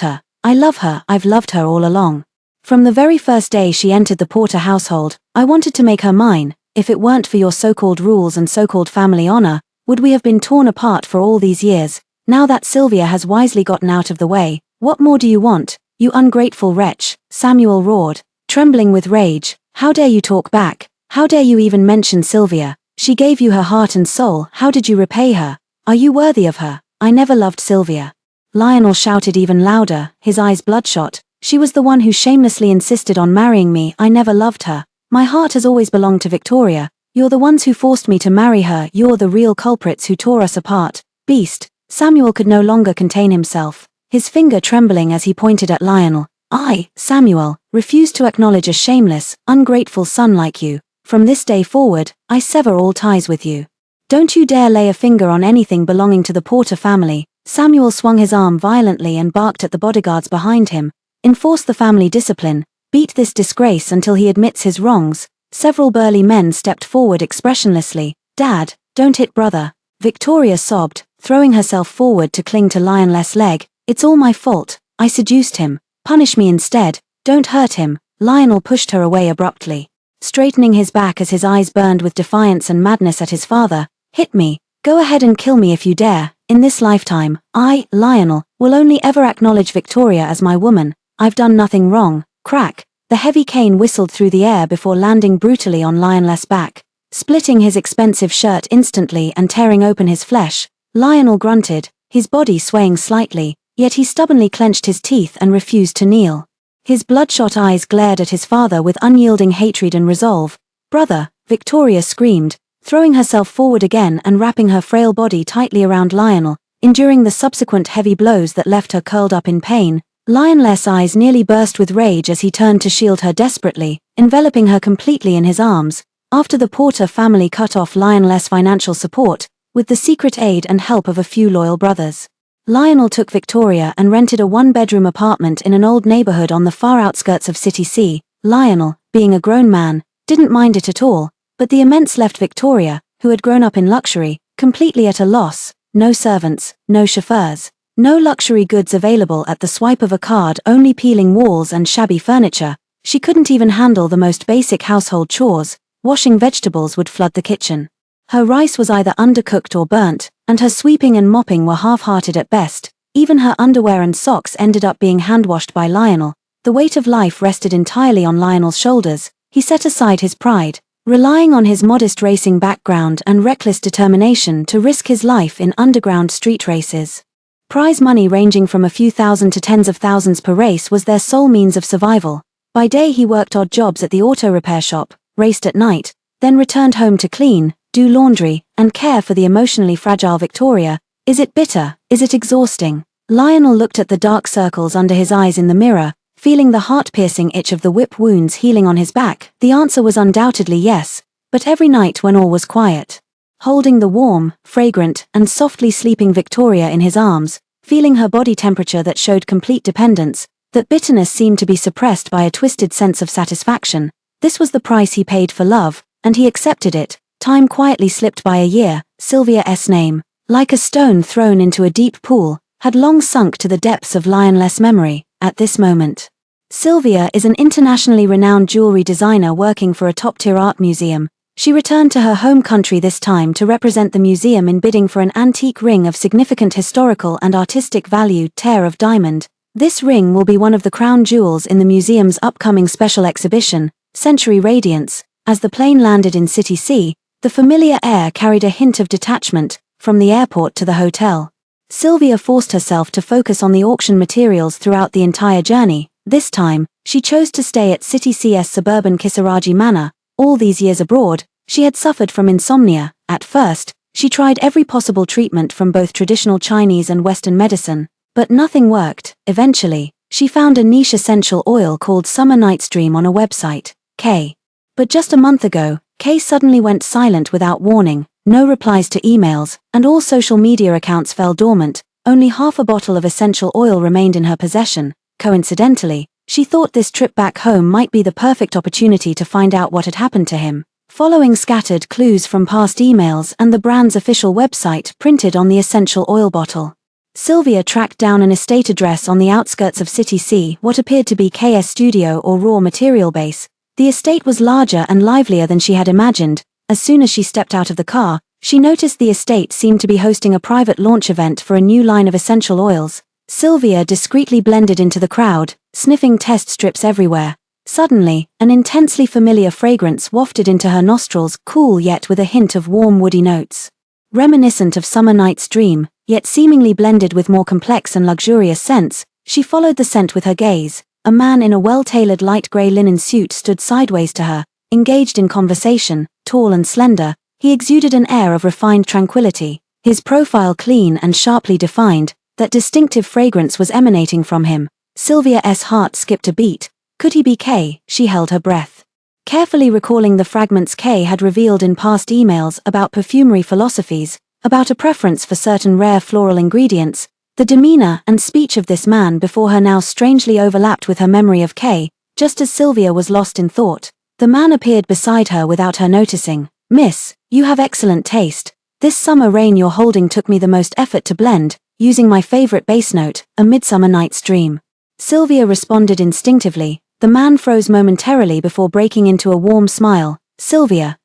her. I love her. I've loved her all along. From the very first day she entered the Porter household, I wanted to make her mine. If it weren't for your so-called rules and so-called family honor, would we have been torn apart for all these years? Now that Sylvia has wisely gotten out of the way, what more do you want, you ungrateful wretch? Samuel roared, trembling with rage. How dare you talk back? How dare you even mention Sylvia? She gave you her heart and soul. How did you repay her? Are you worthy of her? I never loved Sylvia. Lionel shouted even louder, his eyes bloodshot. She was the one who shamelessly insisted on marrying me. I never loved her. My heart has always belonged to Victoria. You're the ones who forced me to marry her. You're the real culprits who tore us apart. Beast. Samuel could no longer contain himself, his finger trembling as he pointed at Lionel. I, Samuel, refuse to acknowledge a shameless, ungrateful son like you. From this day forward, I sever all ties with you. Don't you dare lay a finger on anything belonging to the Porter family. Samuel swung his arm violently and barked at the bodyguards behind him. Enforce the family discipline. Beat this disgrace until he admits his wrongs. Several burly men stepped forward expressionlessly. Dad, don't hit brother. Victoria sobbed, throwing herself forward to cling to Lionel's leg. It's all my fault. I seduced him. Punish me instead. Don't hurt him. Lionel pushed her away abruptly, straightening his back as his eyes burned with defiance and madness at his father. Hit me. Go ahead and kill me if you dare. In this lifetime, I, Lionel, will only ever acknowledge Victoria as my woman. I've done nothing wrong. Crack. The heavy cane whistled through the air before landing brutally on Lionel's back, splitting his expensive shirt instantly and tearing open his flesh. Lionel grunted, his body swaying slightly, yet he stubbornly clenched his teeth and refused to kneel. His bloodshot eyes glared at his father with unyielding hatred and resolve. Brother, Victoria screamed, throwing herself forward again and wrapping her frail body tightly around Lionel, enduring the subsequent heavy blows that left her curled up in pain. Lionel's eyes nearly burst with rage as he turned to shield her desperately, enveloping her completely in his arms. After the Porter family cut off Lionel's financial support, with the secret aid and help of a few loyal brothers, Lionel took Victoria and rented a one-bedroom apartment in an old neighborhood on the far outskirts of City C. Lionel, being a grown man, didn't mind it at all, but the immense left Victoria, who had grown up in luxury, completely at a loss. No servants, no chauffeurs, no luxury goods available at the swipe of a card, only peeling walls and shabby furniture. She couldn't even handle the most basic household chores. Washing vegetables would flood the kitchen. Her rice was either undercooked or burnt, and her sweeping and mopping were half-hearted at best. Even her underwear and socks ended up being hand-washed by Lionel. The weight of life rested entirely on Lionel's shoulders. He set aside his pride, relying on his modest racing background and reckless determination to risk his life in underground street races. Prize money ranging from a few thousand to tens of thousands per race was their sole means of survival. By day he worked odd jobs at the auto repair shop, raced at night, then returned home to clean, do laundry, and care for the emotionally fragile Victoria. Is it bitter? Is it exhausting? Lionel looked at the dark circles under his eyes in the mirror, feeling the heart-piercing itch of the whip wounds healing on his back. The answer was undoubtedly yes, but every night when all was quiet, holding the warm, fragrant, and softly sleeping Victoria in his arms, feeling her body temperature that showed complete dependence, that bitterness seemed to be suppressed by a twisted sense of satisfaction. This was the price he paid for love, and he accepted it. Time quietly slipped by a year. Sylvia's name, like a stone thrown into a deep pool, had long sunk to the depths of Lionel's memory. At this moment, Sylvia is an internationally renowned jewelry designer working for a top-tier art museum. She returned to her home country this time to represent the museum in bidding for an antique ring of significant historical and artistic value, Tear of Diamond. This ring will be one of the crown jewels in the museum's upcoming special exhibition, Century Radiance. As the plane landed in City C, the familiar air carried a hint of detachment. From the airport to the hotel, Sylvia forced herself to focus on the auction materials throughout the entire journey. This time, she chose to stay at City C's suburban Kisaragi Manor. All these years abroad, She had suffered from insomnia. At first, she tried every possible treatment from both traditional Chinese and Western medicine, but nothing worked. Eventually, she found a niche essential oil called Summer Night's Dream on a website, K. But just a month ago, Kay suddenly went silent without warning, no replies to emails, and all social media accounts fell dormant. Only half a bottle of essential oil remained in her possession. Coincidentally, she thought this trip back home might be the perfect opportunity to find out what had happened to him. Following scattered clues from past emails and the brand's official website printed on the essential oil bottle, Sylvia tracked down an estate address on the outskirts of City C, what appeared to be K's studio or raw material base. The estate was larger and livelier than she had imagined. As soon as she stepped out of the car, she noticed the estate seemed to be hosting a private launch event for a new line of essential oils. Sylvia discreetly blended into the crowd, sniffing test strips everywhere. Suddenly, an intensely familiar fragrance wafted into her nostrils, cool yet with a hint of warm woody notes. Reminiscent of Summer Night's Dream, yet seemingly blended with more complex and luxurious scents, she followed the scent with her gaze. A man in a well-tailored light grey linen suit stood sideways to her, engaged in conversation. Tall and slender, he exuded an air of refined tranquility, his profile clean and sharply defined. That distinctive fragrance was emanating from him. Sylvia's heart skipped a beat. Could he be Kay? She held her breath, carefully recalling the fragments Kay had revealed in past emails about perfumery philosophies, about a preference for certain rare floral ingredients. The demeanor and speech of this man before her now strangely overlapped with her memory of Kay. Just as Sylvia was lost in thought, the man appeared beside her without her noticing. "Miss, you have excellent taste. This summer rain you're holding took me the most effort to blend, using my favorite bass note, A Midsummer Night's Dream." Sylvia responded instinctively. The man froze momentarily before breaking into a warm smile. Sylvia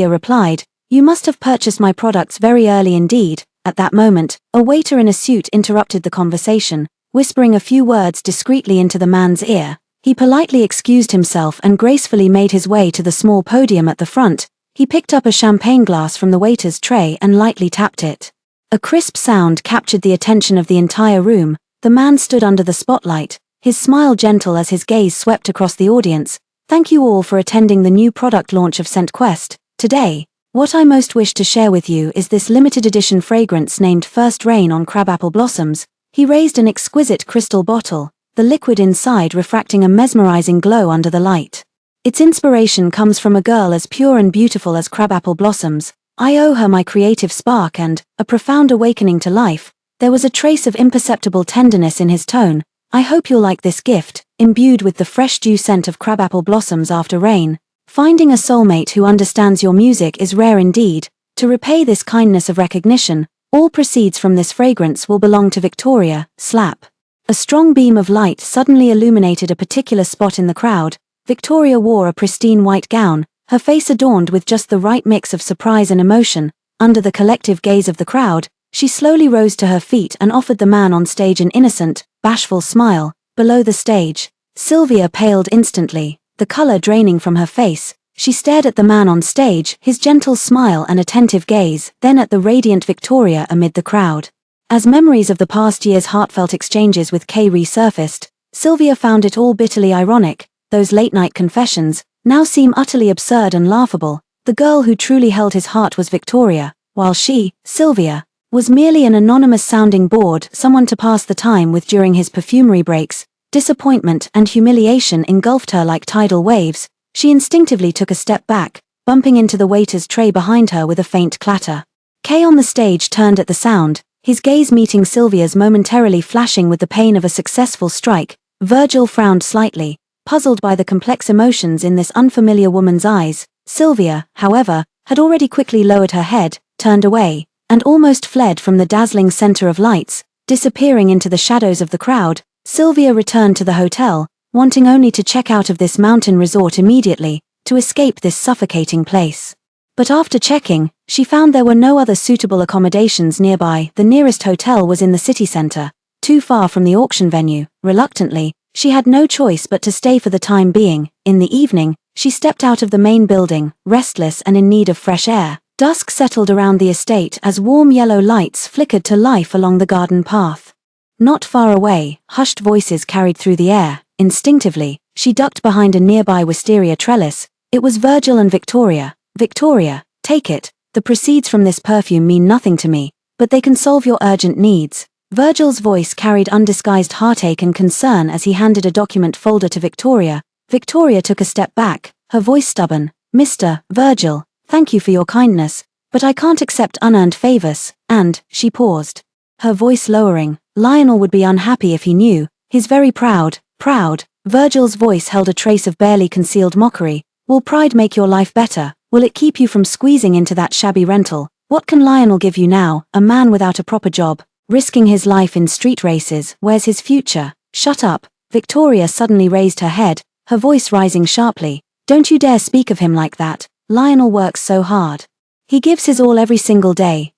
replied, "You must have purchased my products very early indeed." At that moment, a waiter in a suit interrupted the conversation, whispering a few words discreetly into the man's ear. He politely excused himself and gracefully made his way to the small podium at the front. He picked up a champagne glass from the waiter's tray and lightly tapped it. A crisp sound captured the attention of the entire room. The man stood under the spotlight, his smile gentle as his gaze swept across the audience. "Thank you all for attending the new product launch of Scent Quest. Today, what I most wish to share with you is this limited edition fragrance named First Rain on Crabapple Blossoms." He raised an exquisite crystal bottle, the liquid inside refracting a mesmerizing glow under the light. "Its inspiration comes from a girl as pure and beautiful as crabapple blossoms. I owe her my creative spark and a profound awakening to life." There was a trace of imperceptible tenderness in his tone. "I hope you'll like this gift, imbued with the fresh dew scent of crabapple blossoms after rain. Finding a soulmate who understands your music is rare indeed. To repay this kindness of recognition, all proceeds from this fragrance will belong to Victoria." Slap. A strong beam of light suddenly illuminated a particular spot in the crowd. Victoria wore a pristine white gown, her face adorned with just the right mix of surprise and emotion. Under the collective gaze of the crowd, she slowly rose to her feet and offered the man on stage an innocent, bashful smile. Below the stage, Sylvia paled instantly, the color draining from her face. She stared at the man on stage, his gentle smile and attentive gaze, then at the radiant Victoria amid the crowd. As memories of the past year's heartfelt exchanges with Kay resurfaced, Sylvia found it all bitterly ironic. Those late-night confessions now seem utterly absurd and laughable. The girl who truly held his heart was Victoria, while she, Sylvia, was merely an anonymous sounding board, someone to pass the time with during his perfumery breaks. Disappointment and humiliation engulfed her like tidal waves. She instinctively took a step back, bumping into the waiter's tray behind her with a faint clatter. Kay on the stage turned at the sound, his gaze meeting Sylvia's, momentarily flashing with the pain of a successful strike. Virgil frowned slightly, puzzled by the complex emotions in this unfamiliar woman's eyes. Sylvia, however, had already quickly lowered her head, turned away, and almost fled from the dazzling center of lights. Disappearing into the shadows of the crowd, Sylvia returned to the hotel, wanting only to check out of this mountain resort immediately, to escape this suffocating place. But after checking, she found there were no other suitable accommodations nearby. The nearest hotel was in the city center, too far from the auction venue. Reluctantly, she had no choice but to stay for the time being. In the evening, she stepped out of the main building, restless and in need of fresh air. Dusk settled around the estate as warm yellow lights flickered to life along the garden path. Not far away, hushed voices carried through the air. Instinctively, she ducked behind a nearby wisteria trellis. It was Virgil and Victoria. Victoria, take it. The proceeds from this perfume mean nothing to me, but they can solve your urgent needs. Virgil's voice carried undisguised heartache and concern as he handed a document folder to Victoria. Victoria took a step back, her voice stubborn. Mr. Virgil, thank you for your kindness, but I can't accept unearned favors, and, she paused. Her voice lowering, Lionel would be unhappy if he knew. He's very proud. Virgil's voice held a trace of barely concealed mockery. Will pride make your life better? Will it keep you from squeezing into that shabby rental? What can Lionel give you now, a man without a proper job, risking his life in street races? Where's his future? Shut up. Victoria suddenly raised her head, her voice rising sharply. Don't you dare speak of him like that. Lionel works so hard. He gives his all every single day.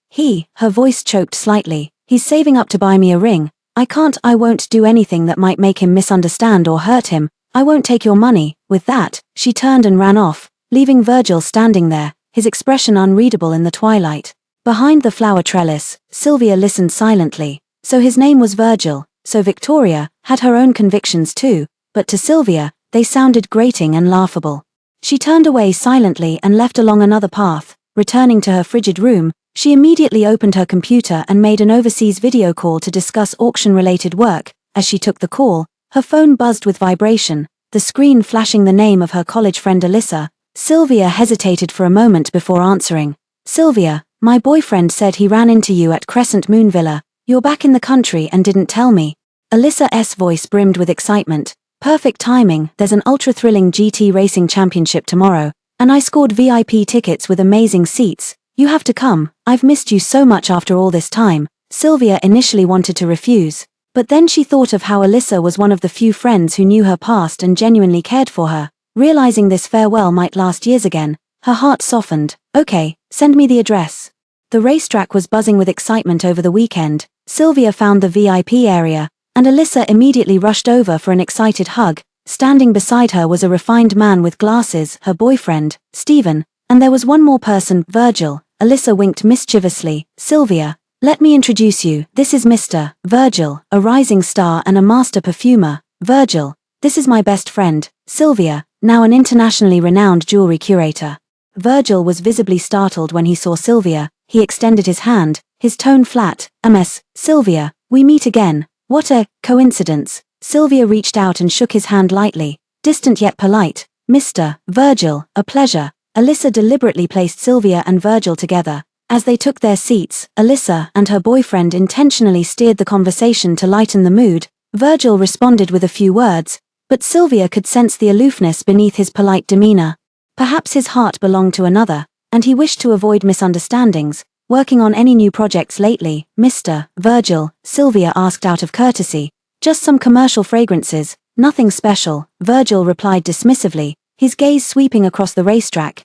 Her voice choked slightly. He's saving up to buy me a ring. I won't do anything that might make him misunderstand or hurt him. I won't take your money. With that, she turned and ran off, leaving Virgil standing there, his expression unreadable in the twilight. Behind the flower trellis, Sylvia listened silently. So his name was Virgil, so Victoria had her own convictions too, but to Sylvia, they sounded grating and laughable. She turned away silently and left along another path. Returning to her frigid room, she immediately opened her computer and made an overseas video call to discuss auction-related work. As she took the call, her phone buzzed with vibration, the screen flashing the name of her college friend Alyssa. Sylvia hesitated for a moment before answering. Sylvia, my boyfriend said he ran into you at Crescent Moon Villa. You're back in the country and didn't tell me. Alyssa's voice brimmed with excitement. Perfect timing, there's an ultra-thrilling GT racing championship tomorrow, and I scored VIP tickets with amazing seats. You have to come, I've missed you so much after all this time. Sylvia initially wanted to refuse, but then she thought of how Alyssa was one of the few friends who knew her past and genuinely cared for her. Realizing this farewell might last years again, her heart softened. Okay, send me the address. The racetrack was buzzing with excitement over the weekend. Sylvia found the VIP area, and Alyssa immediately rushed over for an excited hug. Standing beside her was a refined man with glasses, her boyfriend, Stephen, and there was one more person, Virgil. Alyssa winked mischievously. Sylvia, let me introduce you. This is Mr. Virgil, a rising star and a master perfumer. Virgil, this is my best friend, Sylvia, now an internationally renowned jewelry curator. Virgil was visibly startled when he saw Sylvia. He extended his hand, his tone flat. Sylvia, we meet again. What a coincidence. Sylvia reached out and shook his hand lightly, distant yet polite. Mr. Virgil, a pleasure. Alyssa deliberately placed Sylvia and Virgil together. As they took their seats, Alyssa and her boyfriend intentionally steered the conversation to lighten the mood. Virgil responded with a few words, but Sylvia could sense the aloofness beneath his polite demeanor. Perhaps his heart belonged to another, and he wished to avoid misunderstandings. Working on any new projects lately, Mr. Virgil? Sylvia asked out of courtesy. Just some commercial fragrances, nothing special, Virgil replied dismissively, his gaze sweeping across the racetrack.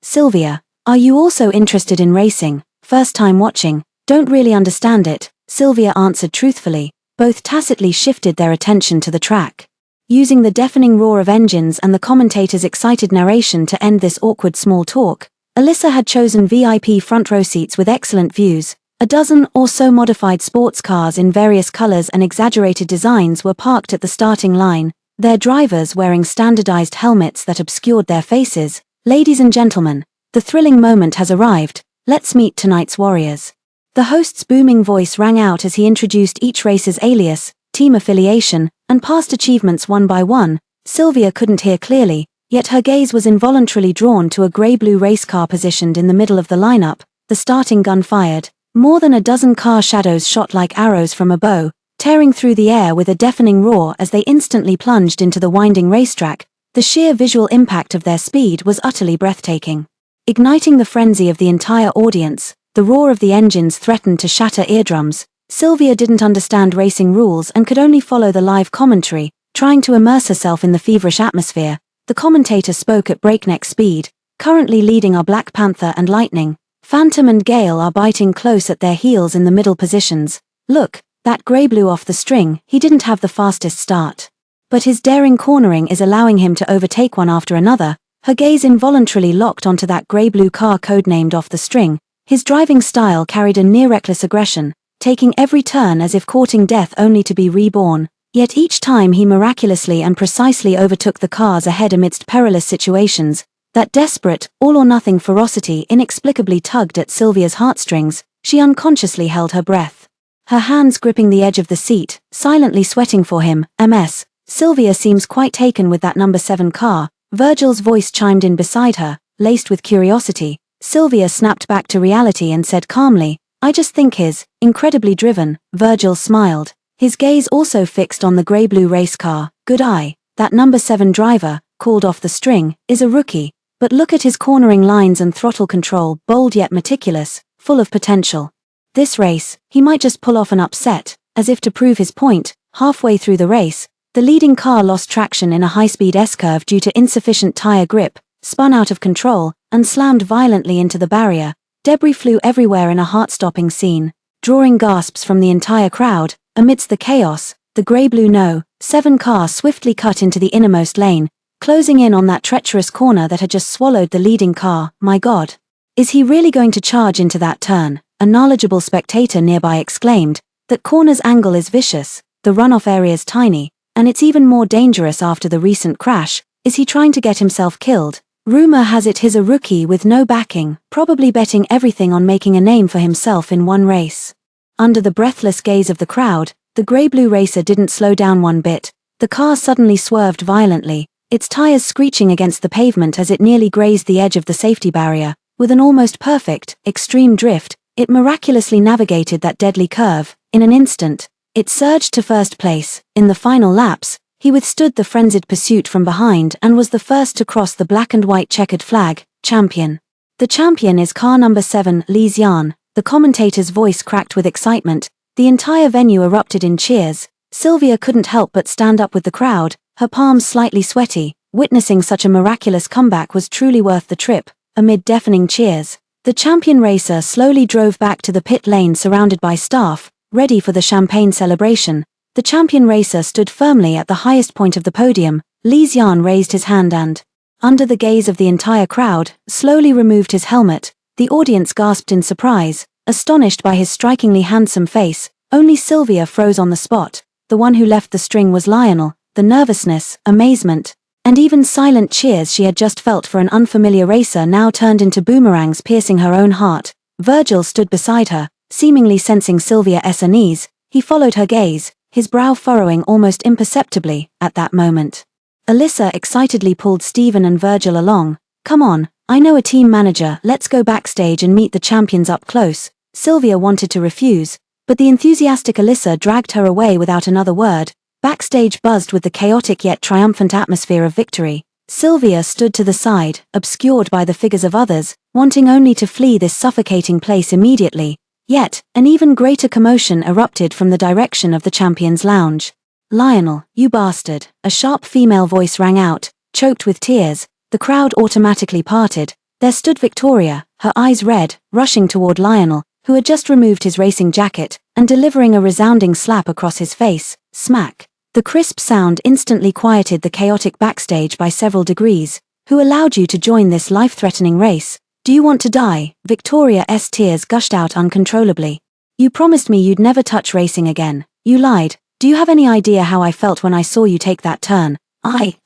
Sylvia, are you also interested in racing? First time watching, don't really understand it, Sylvia answered truthfully. Both tacitly shifted their attention to the track. Using the deafening roar of engines and the commentator's excited narration to end this awkward small talk, Alyssa had chosen VIP front row seats with excellent views. A dozen or so modified sports cars in various colors and exaggerated designs were parked at the starting line, their drivers wearing standardized helmets that obscured their faces. Ladies and gentlemen, the thrilling moment has arrived. Let's meet tonight's warriors. The host's booming voice rang out as he introduced each racer's alias, team affiliation, and past achievements one by one. Sylvia couldn't hear clearly, yet her gaze was involuntarily drawn to a grey-blue race car positioned in the middle of the lineup. The starting gun fired. More than a dozen car shadows shot like arrows from a bow, tearing through the air with a deafening roar as they instantly plunged into the winding racetrack. The sheer visual impact of their speed was utterly breathtaking. Igniting the frenzy of the entire audience, the roar of the engines threatened to shatter eardrums. Sylvia didn't understand racing rules and could only follow the live commentary, trying to immerse herself in the feverish atmosphere. The commentator spoke at breakneck speed. Currently leading are Black Panther and Lightning. Phantom and Gale are biting close at their heels in the middle positions. Look, that grey-blue off the string, he didn't have the fastest start. But his daring cornering is allowing him to overtake one after another. Her gaze involuntarily locked onto that grey-blue car codenamed Off the String. His driving style carried a near-reckless aggression, taking every turn as if courting death only to be reborn. Yet each time he miraculously and precisely overtook the cars ahead amidst perilous situations. That desperate, all-or-nothing ferocity inexplicably tugged at Sylvia's heartstrings. She unconsciously held her breath. Her hands gripping the edge of the seat, silently sweating for him. Ms. Sylvia seems quite taken with that number 7 car. Virgil's voice chimed in beside her, laced with curiosity. Sylvia snapped back to reality and said calmly, I just think he's incredibly driven. Virgil smiled, his gaze also fixed on the grey-blue race car. Good eye. That number 7 driver, called off the string, is a rookie. But look at his cornering lines and throttle control, bold yet meticulous, full of potential. This race, he might just pull off an upset. As if to prove his point, halfway through the race, the leading car lost traction in a high-speed S-curve due to insufficient tire grip, spun out of control, and slammed violently into the barrier. Debris flew everywhere in a heart-stopping scene, drawing gasps from the entire crowd. Amidst the chaos, the grey-blue No. 7 car swiftly cut into the innermost lane, closing in on that treacherous corner that had just swallowed the leading car. My God! Is he really going to charge into that turn? A knowledgeable spectator nearby exclaimed. That corner's angle is vicious, the runoff area's tiny, and it's even more dangerous after the recent crash. Is he trying to get himself killed? Rumor has it he's a rookie with no backing, probably betting everything on making a name for himself in one race. Under the breathless gaze of the crowd, the grey-blue racer didn't slow down one bit. The car suddenly swerved violently, its tires screeching against the pavement as it nearly grazed the edge of the safety barrier. With an almost perfect, extreme drift, it miraculously navigated that deadly curve. In an instant, it surged to first place. In the final laps, he withstood the frenzied pursuit from behind and was the first to cross the black and white checkered flag. Champion. The champion is car number 7, Li Xian. The commentator's voice cracked with excitement. The entire venue erupted in cheers. Sylvia couldn't help but stand up with the crowd, her palms slightly sweaty. Witnessing such a miraculous comeback was truly worth the trip. Amid deafening cheers, the champion racer slowly drove back to the pit lane surrounded by staff, ready for the champagne celebration. The champion racer stood firmly at the highest point of the podium. Li Xian raised his hand and, under the gaze of the entire crowd, slowly removed his helmet. The audience gasped in surprise, astonished by his strikingly handsome face. Only Sylvia froze on the spot. The one who left the string was Lionel. The nervousness, amazement, and even silent cheers she had just felt for an unfamiliar racer now turned into boomerangs piercing her own heart. Virgil stood beside her, seemingly sensing Sylvia's unease. He followed her gaze, his brow furrowing almost imperceptibly. At that moment, Alyssa excitedly pulled Stephen and Virgil along. Come on, I know a team manager, let's go backstage and meet the champions up close. Sylvia wanted to refuse, but the enthusiastic Alyssa dragged her away without another word. Backstage buzzed with the chaotic yet triumphant atmosphere of victory. Sylvia stood to the side, obscured by the figures of others, wanting only to flee this suffocating place immediately. Yet, an even greater commotion erupted from the direction of the champion's lounge. Lionel, you bastard! A sharp female voice rang out, choked with tears. The crowd automatically parted. There stood Victoria, her eyes red, rushing toward Lionel, who had just removed his racing jacket, and delivering a resounding slap across his face. Smack. The crisp sound instantly quieted the chaotic backstage by several degrees. Who allowed you to join this life-threatening race? Do you want to die? Victoria's tears gushed out uncontrollably. You promised me you'd never touch racing again. You lied. Do you have any idea how I felt when I saw you take that turn?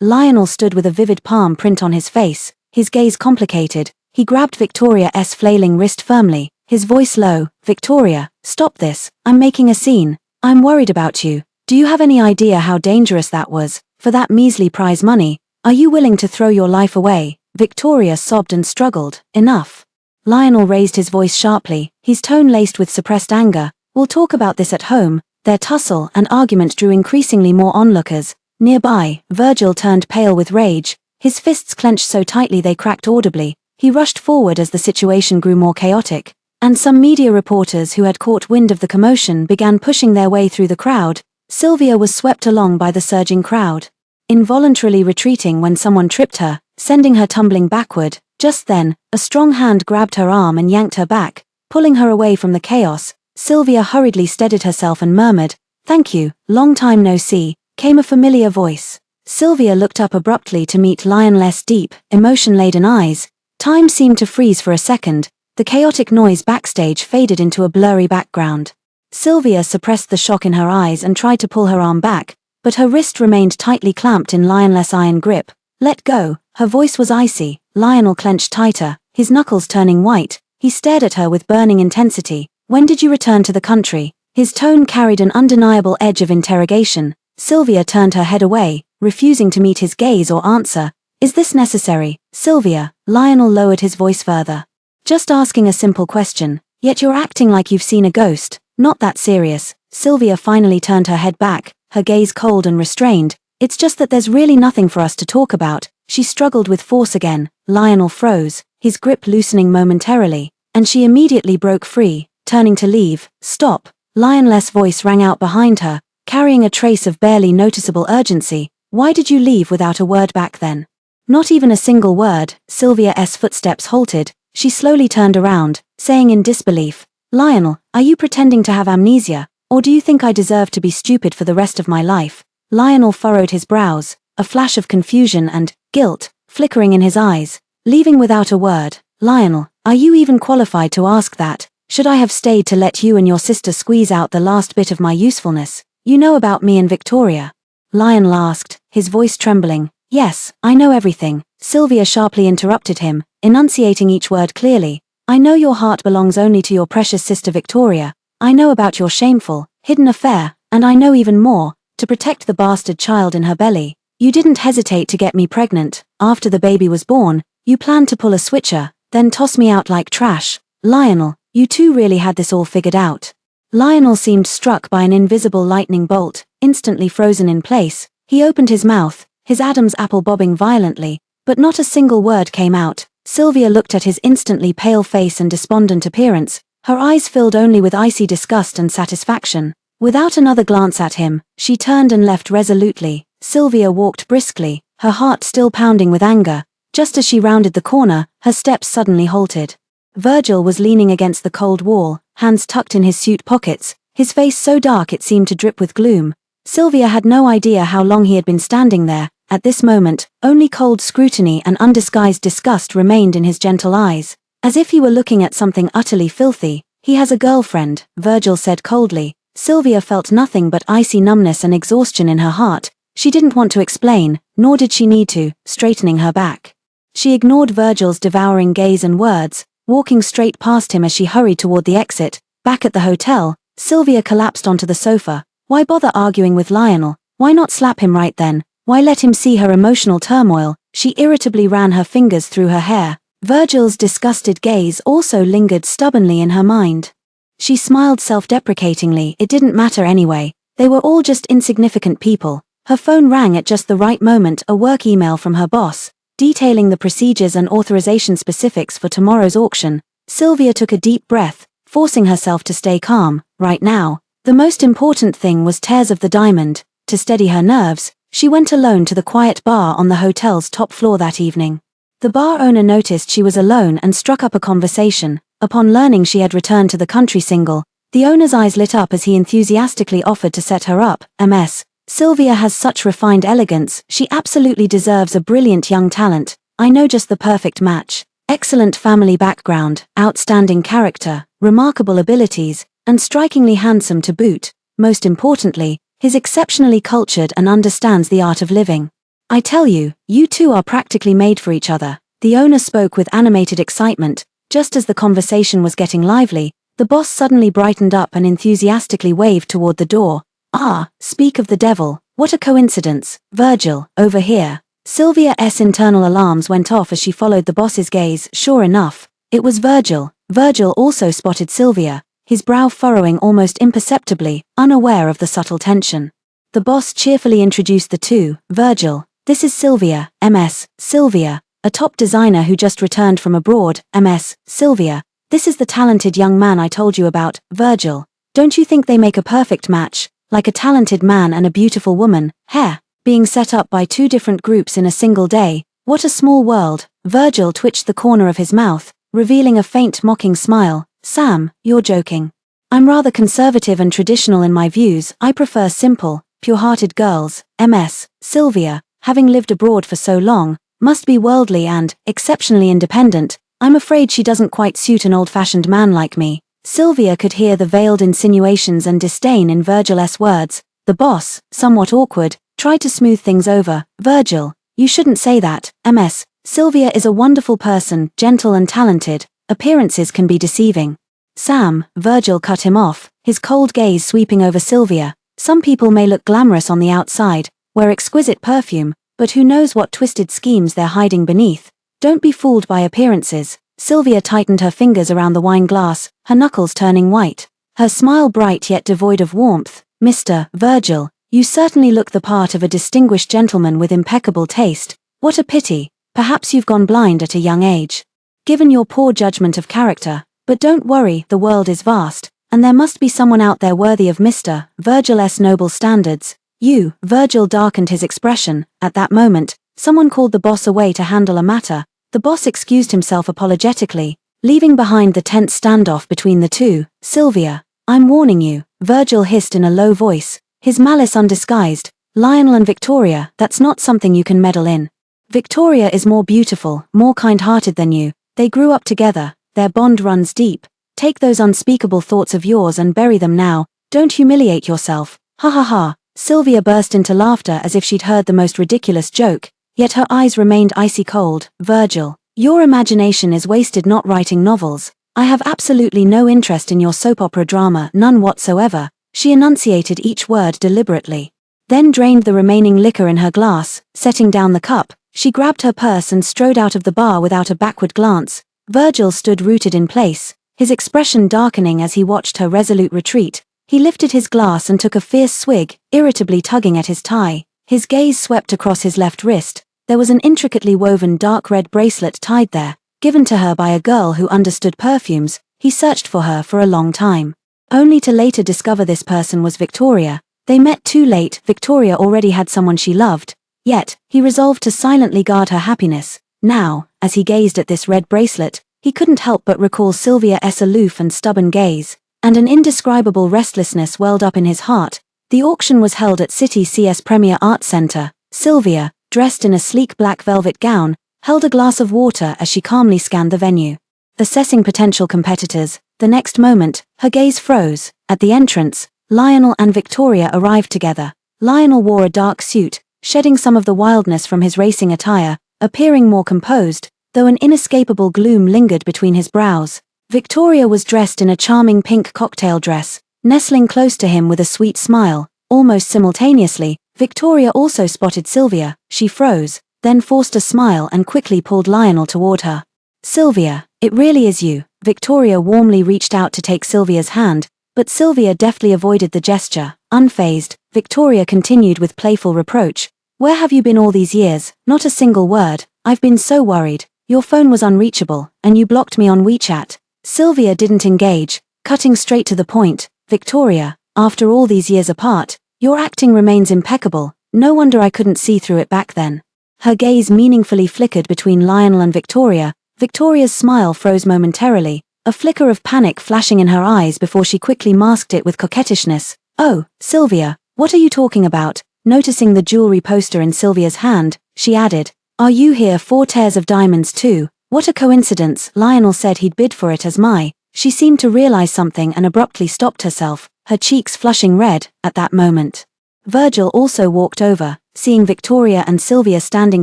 Lionel stood with a vivid palm print on his face, his gaze complicated. He grabbed Victoria's flailing wrist firmly, his voice low. Victoria, stop this. I'm making a scene. I'm worried about you. Do you have any idea how dangerous that was? For that measly prize money, are you willing to throw your life away? Victoria sobbed and struggled. Enough. Lionel raised his voice sharply, his tone laced with suppressed anger. We'll talk about this at home. Their tussle and argument drew increasingly more onlookers. Nearby, Virgil turned pale with rage, his fists clenched so tightly they cracked audibly. He rushed forward as the situation grew more chaotic, and some media reporters who had caught wind of the commotion began pushing their way through the crowd. Sylvia was swept along by the surging crowd, involuntarily retreating when someone tripped her, sending her tumbling backward. Just then, a strong hand grabbed her arm and yanked her back, pulling her away from the chaos. Sylvia hurriedly steadied herself and murmured, "Thank you, long time no see," came a familiar voice. Sylvia looked up abruptly to meet Lionel's deep, emotion-laden eyes. Time seemed to freeze for a second. The chaotic noise backstage faded into a blurry background. Sylvia suppressed the shock in her eyes and tried to pull her arm back, but her wrist remained tightly clamped in Lionel's iron grip. "Let go." Her voice was icy. Lionel clenched tighter, his knuckles turning white. He stared at her with burning intensity. When did you return to the country? His tone carried an undeniable edge of interrogation. Sylvia turned her head away, refusing to meet his gaze or answer. Is this necessary, Sylvia? Lionel lowered his voice further. Just asking a simple question, yet you're acting like you've seen a ghost. Not that serious. Sylvia finally turned her head back, her gaze cold and restrained. It's just that there's really nothing for us to talk about. She struggled with force again. Lionel froze, his grip loosening momentarily, and she immediately broke free, turning to leave. Stop. Lionel's voice rang out behind her, carrying a trace of barely noticeable urgency. Why did you leave without a word back then? Not even a single word. Sylvia's footsteps halted. She slowly turned around, saying in disbelief, Lionel, are you pretending to have amnesia, or do you think I deserve to be stupid for the rest of my life? Lionel furrowed his brows, a flash of confusion and guilt flickering in his eyes. Leaving without a word. Lionel, are you even qualified to ask that? Should I have stayed to let you and your sister squeeze out the last bit of my usefulness? You know about me and Victoria? Lionel asked, his voice trembling. Yes, I know everything. Sylvia sharply interrupted him, enunciating each word clearly. I know your heart belongs only to your precious sister Victoria. I know about your shameful, hidden affair, and I know even more, to protect the bastard child in her belly. You didn't hesitate to get me pregnant. After the baby was born, you planned to pull a switcher, then toss me out like trash. Lionel, you two really had this all figured out. Lionel seemed struck by an invisible lightning bolt, instantly frozen in place. He opened his mouth, his Adam's apple bobbing violently, but not a single word came out. Sylvia looked at his instantly pale face and despondent appearance, her eyes filled only with icy disgust and satisfaction. Without another glance at him, she turned and left resolutely. Sylvia walked briskly, her heart still pounding with anger. Just as she rounded the corner, her steps suddenly halted. Virgil was leaning against the cold wall, hands tucked in his suit pockets, his face so dark it seemed to drip with gloom. Sylvia had no idea how long he had been standing there. At this moment, only cold scrutiny and undisguised disgust remained in his gentle eyes, as if he were looking at something utterly filthy. He has a girlfriend, Virgil said coldly. Sylvia felt nothing but icy numbness and exhaustion in her heart. She didn't want to explain, nor did she need to, straightening her back. She ignored Virgil's devouring gaze and words, walking straight past him as she hurried toward the exit. Back at the hotel, Sylvia collapsed onto the sofa. Why bother arguing with Lionel? Why not slap him right then? Why let him see her emotional turmoil? She irritably ran her fingers through her hair. Virgil's disgusted gaze also lingered stubbornly in her mind. She smiled self-deprecatingly. It didn't matter anyway. They were all just insignificant people. Her phone rang at just the right moment, a work email from her boss, detailing the procedures and authorization specifics for tomorrow's auction. Sylvia took a deep breath, forcing herself to stay calm. Right now, the most important thing was tears of the diamond. To steady her nerves, she went alone to the quiet bar on the hotel's top floor that evening. The bar owner noticed she was alone and struck up a conversation. Upon learning she had returned to the country single, the owner's eyes lit up as he enthusiastically offered to set her up. Ms. Sylvia has such refined elegance, she absolutely deserves a brilliant young talent. I know just the perfect match. Excellent family background, outstanding character, remarkable abilities, and strikingly handsome to boot. Most importantly, he's exceptionally cultured and understands the art of living. I tell you, you two are practically made for each other. The owner spoke with animated excitement. Just as the conversation was getting lively, the boss suddenly brightened up and enthusiastically waved toward the door. Ah, speak of the devil, what a coincidence. Virgil, over here. Sylvia's internal alarms went off as she followed the boss's gaze. Sure enough, it was Virgil. Virgil also spotted Sylvia, his brow furrowing almost imperceptibly, unaware of the subtle tension. The boss cheerfully introduced the two. Virgil, this is Sylvia, Ms. Sylvia, a top designer who just returned from abroad. Ms. Sylvia, this is the talented young man I told you about. Virgil, don't you think they make a perfect match? Like a talented man and a beautiful woman. Hair, being set up by two different groups in a single day. What a small world. Virgil twitched the corner of his mouth, revealing a faint mocking smile. Sam, you're joking. I'm rather conservative and traditional in my views. I prefer simple, pure-hearted girls. Ms. Sylvia, having lived abroad for so long, must be worldly and exceptionally independent. I'm afraid she doesn't quite suit an old-fashioned man like me. Sylvia could hear the veiled insinuations and disdain in Virgil's words. The boss, somewhat awkward, tried to smooth things over. Virgil, you shouldn't say that. Ms. Sylvia is a wonderful person, gentle and talented. Appearances can be deceiving. Sam, Virgil cut him off, his cold gaze sweeping over Sylvia. Some people may look glamorous on the outside, wear exquisite perfume, but who knows what twisted schemes they're hiding beneath. Don't be fooled by appearances. Sylvia tightened her fingers around the wine glass, her knuckles turning white. Her smile bright yet devoid of warmth. Mr. Virgil, you certainly look the part of a distinguished gentleman with impeccable taste. What a pity, perhaps you've gone blind at a young age. Given your poor judgment of character. But don't worry, the world is vast, and there must be someone out there worthy of Mr. Virgil's noble standards. You, Virgil darkened his expression. At that moment, someone called the boss away to handle a matter. The boss excused himself apologetically, leaving behind the tense standoff between the two. Sylvia, I'm warning you, Virgil hissed in a low voice, his malice undisguised. Lionel and Victoria, that's not something you can meddle in. Victoria is more beautiful, more kind-hearted than you. They grew up together. Their bond runs deep. Take those unspeakable thoughts of yours and bury them now. Don't humiliate yourself. Ha ha ha. Sylvia burst into laughter as if she'd heard the most ridiculous joke, yet her eyes remained icy cold. Virgil, your imagination is wasted not writing novels. I have absolutely no interest in your soap opera drama, none whatsoever. She enunciated each word deliberately. Then drained the remaining liquor in her glass. Setting down the cup, she grabbed her purse and strode out of the bar without a backward glance. Virgil stood rooted in place, his expression darkening as he watched her resolute retreat. He lifted his glass and took a fierce swig, irritably tugging at his tie. His gaze swept across his left wrist. There was an intricately woven dark red bracelet tied there, given to her by a girl who understood perfumes. He searched for her for a long time, only to later discover this person was Victoria. They met too late. Victoria already had someone she loved, yet he resolved to silently guard her happiness. Now, as he gazed at this red bracelet, he couldn't help but recall Sylvia's aloof and stubborn gaze, and an indescribable restlessness welled up in his heart. The auction was held at City CS Premier Arts Center. Sylvia, dressed in a sleek black velvet gown, held a glass of water as she calmly scanned the venue, assessing potential competitors. The next moment, her gaze froze. At the entrance, Lionel and Victoria arrived together. Lionel wore a dark suit, shedding some of the wildness from his racing attire, appearing more composed, though an inescapable gloom lingered between his brows. Victoria was dressed in a charming pink cocktail dress, nestling close to him with a sweet smile. Almost simultaneously, Victoria also spotted Sylvia. She froze, then forced a smile and quickly pulled Lionel toward her. Sylvia, it really is you. Victoria warmly reached out to take Sylvia's hand, but Sylvia deftly avoided the gesture. Unfazed, Victoria continued with playful reproach. Where have you been all these years? Not a single word. I've been so worried. Your phone was unreachable, and you blocked me on WeChat. Sylvia didn't engage, cutting straight to the point. Victoria, after all these years apart, your acting remains impeccable. No wonder I couldn't see through it back then. Her gaze meaningfully flickered between Lionel and Victoria. Victoria's smile froze momentarily, a flicker of panic flashing in her eyes before she quickly masked it with coquettishness. Oh, Sylvia, what are you talking about? Noticing the jewelry poster in Sylvia's hand, she added, are you here 4 pairs of diamonds too? What a coincidence. Lionel said he'd bid for it as my. She seemed to realize something and abruptly stopped herself, her cheeks flushing red. At that moment, Virgil also walked over. Seeing Victoria and Sylvia standing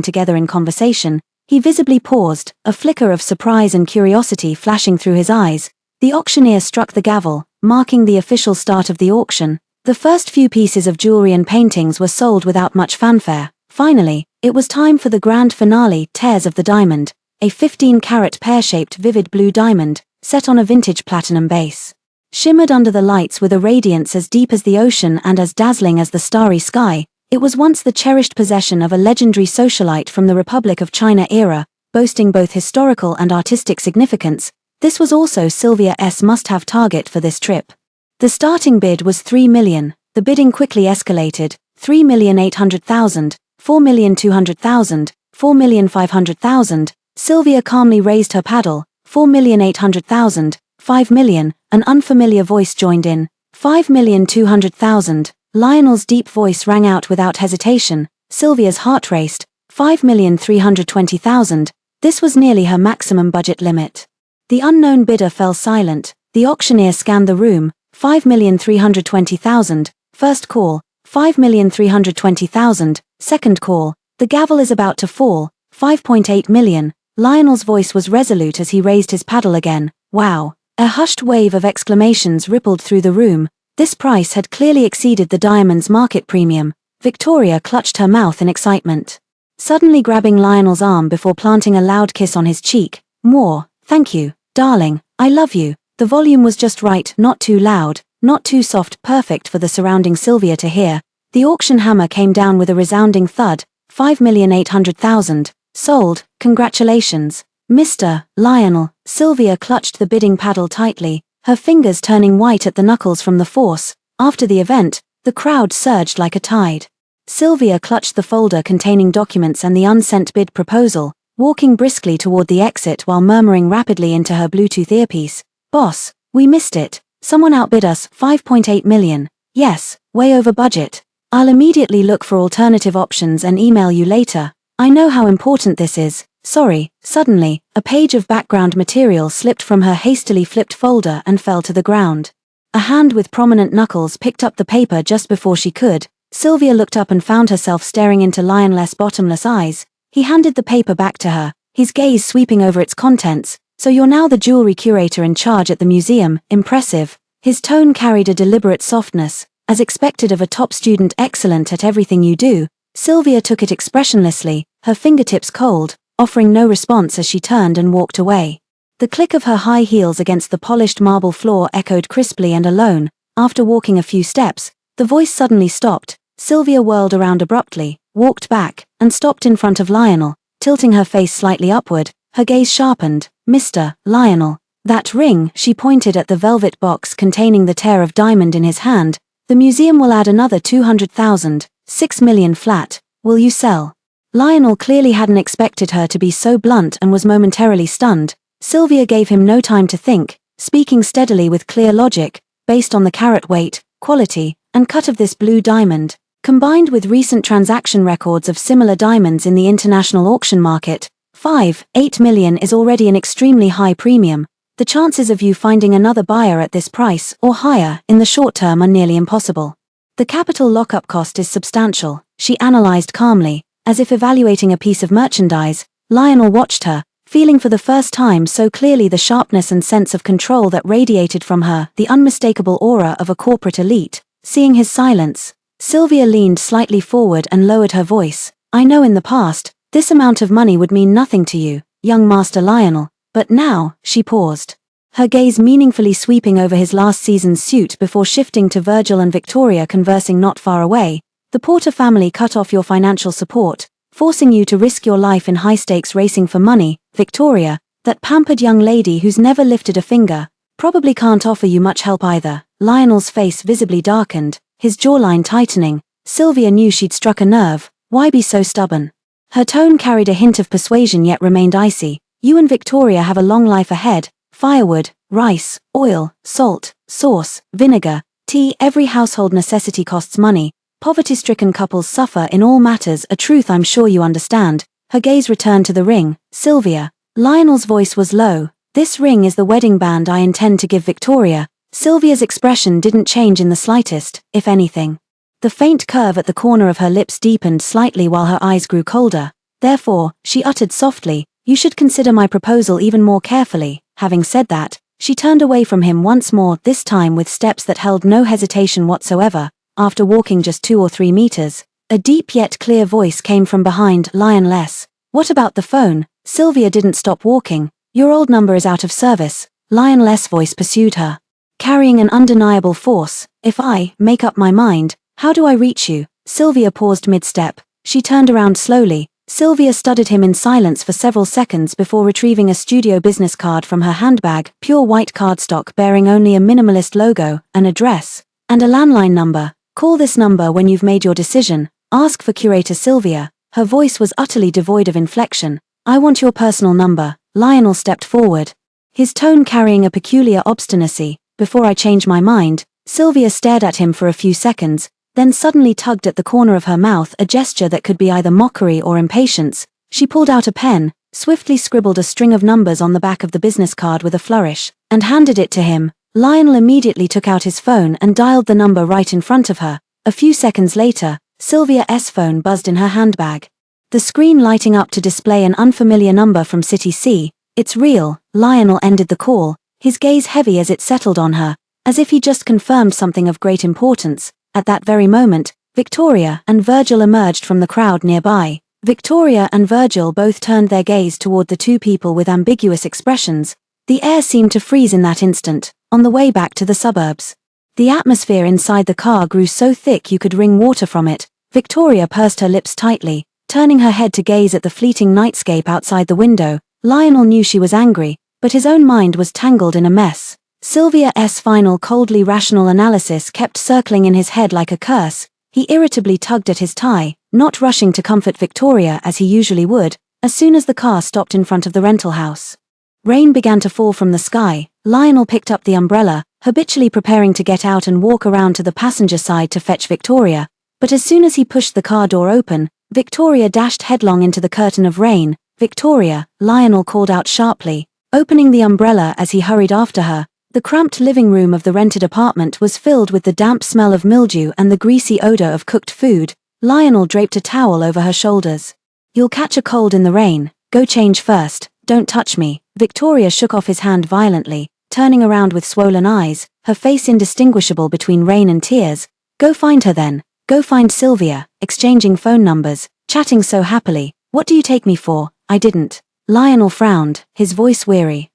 together in conversation, he visibly paused, a flicker of surprise and curiosity flashing through his eyes. The auctioneer struck the gavel, marking the official start of the auction. The first few pieces of jewelry and paintings were sold without much fanfare. Finally, it was time for the grand finale. Tears of the diamond, a 15-carat pear-shaped vivid blue diamond, set on a vintage platinum base, shimmered under the lights with a radiance as deep as the ocean and as dazzling as the starry sky. It was once the cherished possession of a legendary socialite from the Republic of China era, boasting both historical and artistic significance. This was also Sylvia's must-have target for this trip. The starting bid was $3 million. The bidding quickly escalated. $3,800,000, $4,200,000, $4,500,000. Sylvia calmly raised her paddle. $4,800,000, $5 million. An unfamiliar voice joined in. $5,200,000. Lionel's deep voice rang out without hesitation. Sylvia's heart raced. $5,320,000. This was nearly her maximum budget limit. The unknown bidder fell silent. The auctioneer scanned the room. $5,320,000. First call. $5,320,000. Second call. The gavel is about to fall. 5.8 million. Lionel's voice was resolute as he raised his paddle again. Wow. A hushed wave of exclamations rippled through the room. This price had clearly exceeded the diamond's market premium. Victoria clutched her mouth in excitement, suddenly grabbing Lionel's arm before planting a loud kiss on his cheek. More, thank you, darling, I love you. The volume was just right, not too loud, not too soft, perfect for the surrounding Sylvia to hear. The auction hammer came down with a resounding thud. 5,800,000. Sold, congratulations, Mr. Lionel. Sylvia clutched the bidding paddle tightly, her fingers turning white at the knuckles from the force. After the event, the crowd surged like a tide. Sylvia clutched the folder containing documents and the unsent bid proposal, walking briskly toward the exit while murmuring rapidly into her Bluetooth earpiece. Boss, we missed it. Someone outbid us, 5.8 million. Yes, way over budget. I'll immediately look for alternative options and email you later. I know how important this is. Sorry. Suddenly, a page of background material slipped from her hastily flipped folder and fell to the ground. A hand with prominent knuckles picked up the paper just before she could. Sylvia looked up and found herself staring into Lionel's bottomless eyes. He handed the paper back to her, his gaze sweeping over its contents. So you're now the jewelry curator in charge at the museum. Impressive. His tone carried a deliberate softness, as expected of a top student excellent at everything you do. Sylvia took it expressionlessly, her fingertips cold, offering no response as she turned and walked away. The click of her high heels against the polished marble floor echoed crisply and alone. After walking a few steps, the voice suddenly stopped. Sylvia whirled around abruptly, walked back, and stopped in front of Lionel, tilting her face slightly upward, her gaze sharpened. Mr. Lionel. That ring, she pointed at the velvet box containing the tear of diamond in his hand. The museum will add another 200,000, 6 million flat. Will you sell? Lionel clearly hadn't expected her to be so blunt and was momentarily stunned. Sylvia gave him no time to think, speaking steadily with clear logic, based on the carat weight, quality, and cut of this blue diamond, combined with recent transaction records of similar diamonds in the international auction market. 8 million is already an extremely high premium. The chances of you finding another buyer at this price or higher in the short term are nearly impossible. The capital lockup cost is substantial, she analyzed calmly, as if evaluating a piece of merchandise. Lionel watched her, feeling for the first time so clearly the sharpness and sense of control that radiated from her, the unmistakable aura of a corporate elite. Seeing his silence, Sylvia leaned slightly forward and lowered her voice. I know in the past, this amount of money would mean nothing to you, young Master Lionel, but now, she paused, her gaze meaningfully sweeping over his last season's suit before shifting to Virgil and Victoria conversing not far away. The Porter family cut off your financial support, forcing you to risk your life in high-stakes racing for money. Victoria, that pampered young lady who's never lifted a finger, probably can't offer you much help either. Lionel's face visibly darkened, his jawline tightening. Sylvia knew she'd struck a nerve. Why be so stubborn? Her tone carried a hint of persuasion yet remained icy. You and Victoria have a long life ahead. Firewood, rice, oil, salt, sauce, vinegar, tea, every household necessity costs money. Poverty-stricken couples suffer in all matters, a truth I'm sure you understand. Her gaze returned to the ring. Sylvia. Lionel's voice was low. This ring is the wedding band I intend to give Victoria. Sylvia's expression didn't change in the slightest, if anything. The faint curve at the corner of her lips deepened slightly while her eyes grew colder. Therefore, she uttered softly, you should consider my proposal even more carefully. Having said that, she turned away from him once more, this time with steps that held no hesitation whatsoever. After walking just 2 or 3 meters, a deep yet clear voice came from behind Lionel's. What about the phone? Sylvia didn't stop walking. Your old number is out of service. Lionel's voice pursued her, carrying an undeniable force. If I make up my mind, how do I reach you? Sylvia paused mid-step. She turned around slowly. Sylvia studied him in silence for several seconds before retrieving a studio business card from her handbag, pure white cardstock bearing only a minimalist logo, an address, and a landline number. Call this number when you've made your decision. Ask for curator Sylvia. Her voice was utterly devoid of inflection. I want your personal number. Lionel stepped forward, his tone carrying a peculiar obstinacy. Before I change my mind. Sylvia stared at him for a few seconds, then suddenly tugged at the corner of her mouth, a gesture that could be either mockery or impatience. She pulled out a pen, swiftly scribbled a string of numbers on the back of the business card with a flourish, and handed it to him. Lionel immediately took out his phone and dialed the number right in front of her. A few seconds later, Sylvia's phone buzzed in her handbag. the screen lighting up to display an unfamiliar number from City C. "It's real." Lionel ended the call, his gaze heavy as it settled on her, as if he just confirmed something of great importance. At that very moment, Victoria and Virgil emerged from the crowd nearby. Victoria and Virgil both turned their gaze toward the two people with ambiguous expressions. The air seemed to freeze in that instant, on the way back to the suburbs. The atmosphere inside the car grew so thick you could wring water from it. Victoria pursed her lips tightly, turning her head to gaze at the fleeting nightscape outside the window. Lionel knew she was angry, but his own mind was tangled in a mess. Sylvia's final coldly rational analysis kept circling in his head like a curse. He irritably tugged at his tie, not rushing to comfort Victoria as he usually would, as soon as the car stopped in front of the rental house. Rain began to fall from the sky. Lionel picked up the umbrella, habitually preparing to get out and walk around to the passenger side to fetch Victoria, but as soon as he pushed the car door open, Victoria dashed headlong into the curtain of rain. "Victoria," Lionel called out sharply, opening the umbrella as he hurried after her. The cramped living room of the rented apartment was filled with the damp smell of mildew and the greasy odor of cooked food. Lionel draped a towel over her shoulders. "You'll catch a cold in the rain. Go change first. Don't touch me." Victoria shook off his hand violently, turning around with swollen eyes, her face indistinguishable between rain and tears. "Go find her then. Go find Sylvia," exchanging phone numbers, chatting so happily. "What do you take me for? I didn't." Lionel frowned, his voice weary.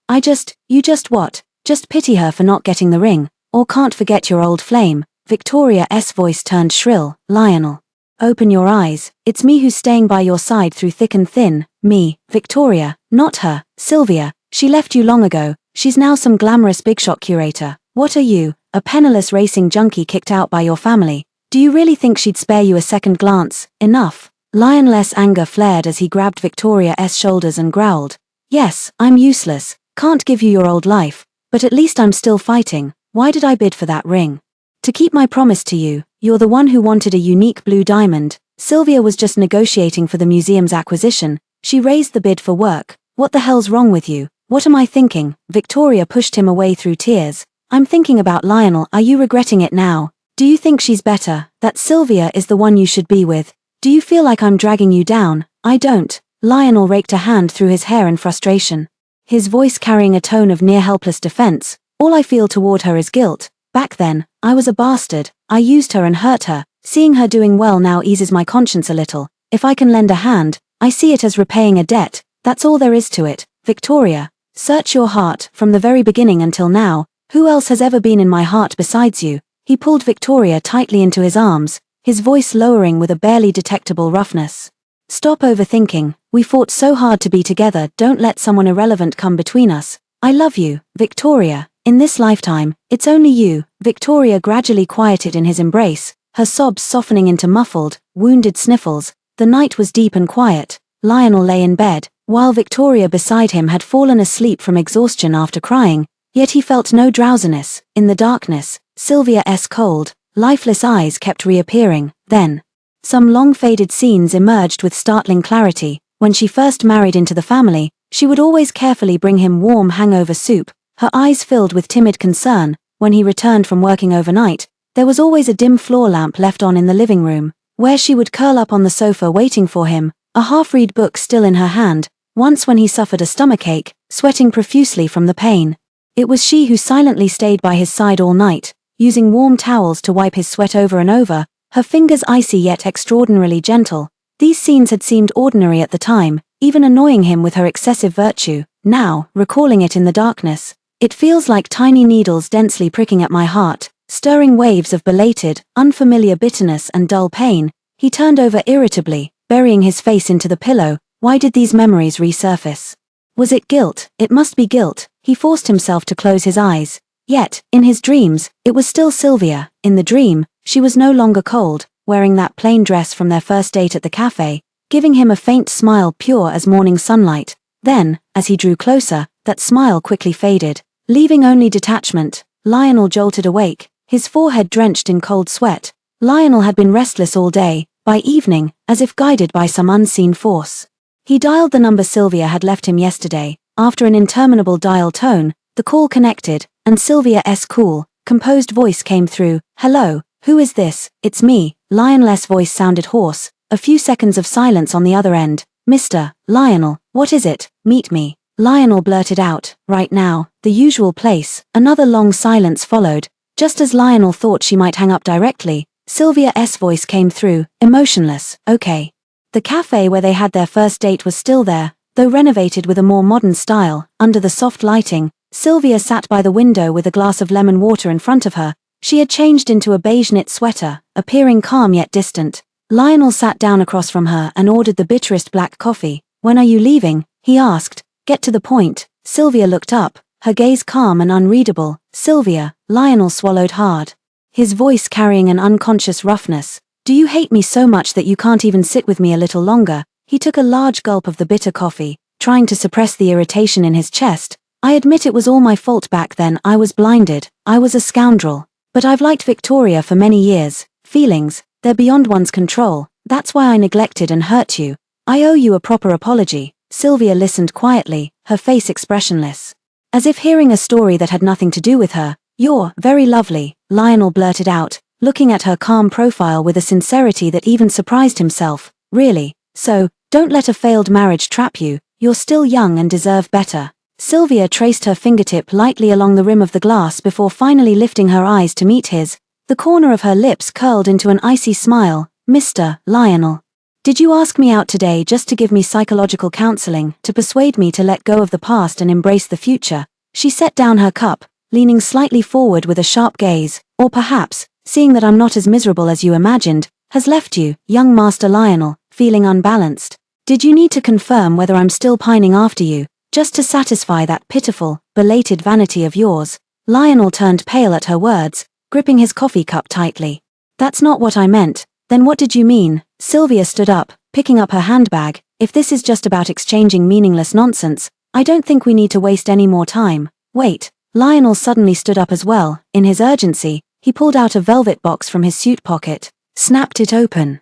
You just what? Just pity her for not getting the ring, or can't forget your old flame." Victoria's voice turned shrill. "Lionel, open your eyes. It's me who's staying by your side through thick and thin." "Me, Victoria, not her. Sylvia, she left you long ago. She's now some glamorous big shot curator. What are you, a penniless racing junkie kicked out by your family? Do you really think she'd spare you a second glance?" "Enough." Lionel's anger flared as he grabbed Victoria's shoulders and growled. "Yes, I'm useless, can't give you your old life, but at least I'm still fighting. Why did I bid for that ring? To keep my promise to you. You're the one who wanted a unique blue diamond. Sylvia was just negotiating for the museum's acquisition. She raised the bid for work. What the hell's wrong with you? What am I thinking?" Victoria pushed him away through tears. "I'm thinking about Lionel. Are you regretting it now? Do you think she's better, that Sylvia is the one you should be with? Do you feel like I'm dragging you down?" "I don't." Lionel raked a hand through his hair in frustration, his voice carrying a tone of near-helpless defense. "All I feel toward her is guilt. Back then, I was a bastard. I used her and hurt her. Seeing her doing well now eases my conscience a little. If I can lend a hand, I see it as repaying a debt. That's all there is to it." "Victoria, search your heart. From the very beginning until now, who else has ever been in my heart besides you?" He pulled Victoria tightly into his arms, his voice lowering with a barely detectable roughness. "Stop overthinking. We fought so hard to be together. Don't let someone irrelevant come between us. I love you, Victoria. In this lifetime, it's only you." Victoria gradually quieted in his embrace, her sobs softening into muffled, wounded sniffles. The night was deep and quiet. Lionel lay in bed, while Victoria beside him had fallen asleep from exhaustion after crying, yet he felt no drowsiness. In the darkness, Sylvia's cold, lifeless eyes kept reappearing. Then, some long-faded scenes emerged with startling clarity. When she first married into the family, she would always carefully bring him warm hangover soup, her eyes filled with timid concern. When he returned from working overnight, there was always a dim floor lamp left on in the living room, where she would curl up on the sofa waiting for him, a half-read book still in her hand. Once when he suffered a stomachache, sweating profusely from the pain, it was she who silently stayed by his side all night, using warm towels to wipe his sweat over and over, her fingers icy yet extraordinarily gentle. These scenes had seemed ordinary at the time, even annoying him with her excessive virtue. Now, recalling it in the darkness, it feels like tiny needles densely pricking at my heart, stirring waves of belated, unfamiliar bitterness and dull pain. He turned over irritably, burying his face into the pillow. Why did these memories resurface? Was it guilt? It must be guilt. He forced himself to close his eyes. Yet, in his dreams, it was still Sylvia. In the dream, she was no longer cold, wearing that plain dress from their first date at the cafe, giving him a faint smile pure as morning sunlight. Then, as he drew closer, that smile quickly faded, leaving only detachment. Lionel jolted awake, his forehead drenched in cold sweat. Lionel had been restless all day. By evening, as if guided by some unseen force, he dialed the number Sylvia had left him yesterday. After an interminable dial tone, the call connected, and Sylvia's cool, composed voice came through. "Hello, who is this?" "It's me." Lionel's voice sounded hoarse, A few seconds of silence on the other end. Mr. Lionel, what is it? Meet me. Lionel blurted out, right now, the usual place. Another long silence followed. Just as Lionel thought she might hang up directly, Sylvia's voice came through, emotionless. Okay. The cafe where they had their first date was still there, though renovated with a more modern style. Under the soft lighting, Sylvia sat by the window with a glass of lemon water in front of her. She had changed into a beige knit sweater, appearing calm yet distant. Lionel sat down across from her and ordered the bitterest black coffee. When are you leaving? He asked. Get to the point. Sylvia looked up, her gaze calm and unreadable. Sylvia, Lionel swallowed hard, his voice carrying an unconscious roughness. Do you hate me so much that you can't even sit with me a little longer? He took a large gulp of the bitter coffee, trying to suppress the irritation in his chest. I admit it was all my fault back then. I was blinded. I was a scoundrel. But I've liked Victoria for many years. Feelings, they're beyond one's control. That's why I neglected and hurt you. I owe you a proper apology. Sylvia listened quietly, her face expressionless, as if hearing a story that had nothing to do with her. You're very lovely, Lionel blurted out, looking at her calm profile with a sincerity that even surprised himself. Really? So, don't let a failed marriage trap you. You're still young and deserve better. Sylvia traced her fingertip lightly along the rim of the glass before finally lifting her eyes to meet his. The corner of her lips curled into an icy smile. Mr. Lionel, did you ask me out today just to give me psychological counseling, to persuade me to let go of the past and embrace the future? She set down her cup, leaning slightly forward with a sharp gaze. Or perhaps, seeing that I'm not as miserable as you imagined, has left you, young Master Lionel, feeling unbalanced. Did you need to confirm whether I'm still pining after you, just to satisfy that pitiful, belated vanity of yours? Lionel turned pale at her words, gripping his coffee cup tightly. That's not what I meant. Then what did you mean? Sylvia stood up, picking up her handbag. If this is just about exchanging meaningless nonsense, I don't think we need to waste any more time. Wait. Lionel suddenly stood up as well. In his urgency, he pulled out a velvet box from his suit pocket, snapped it open,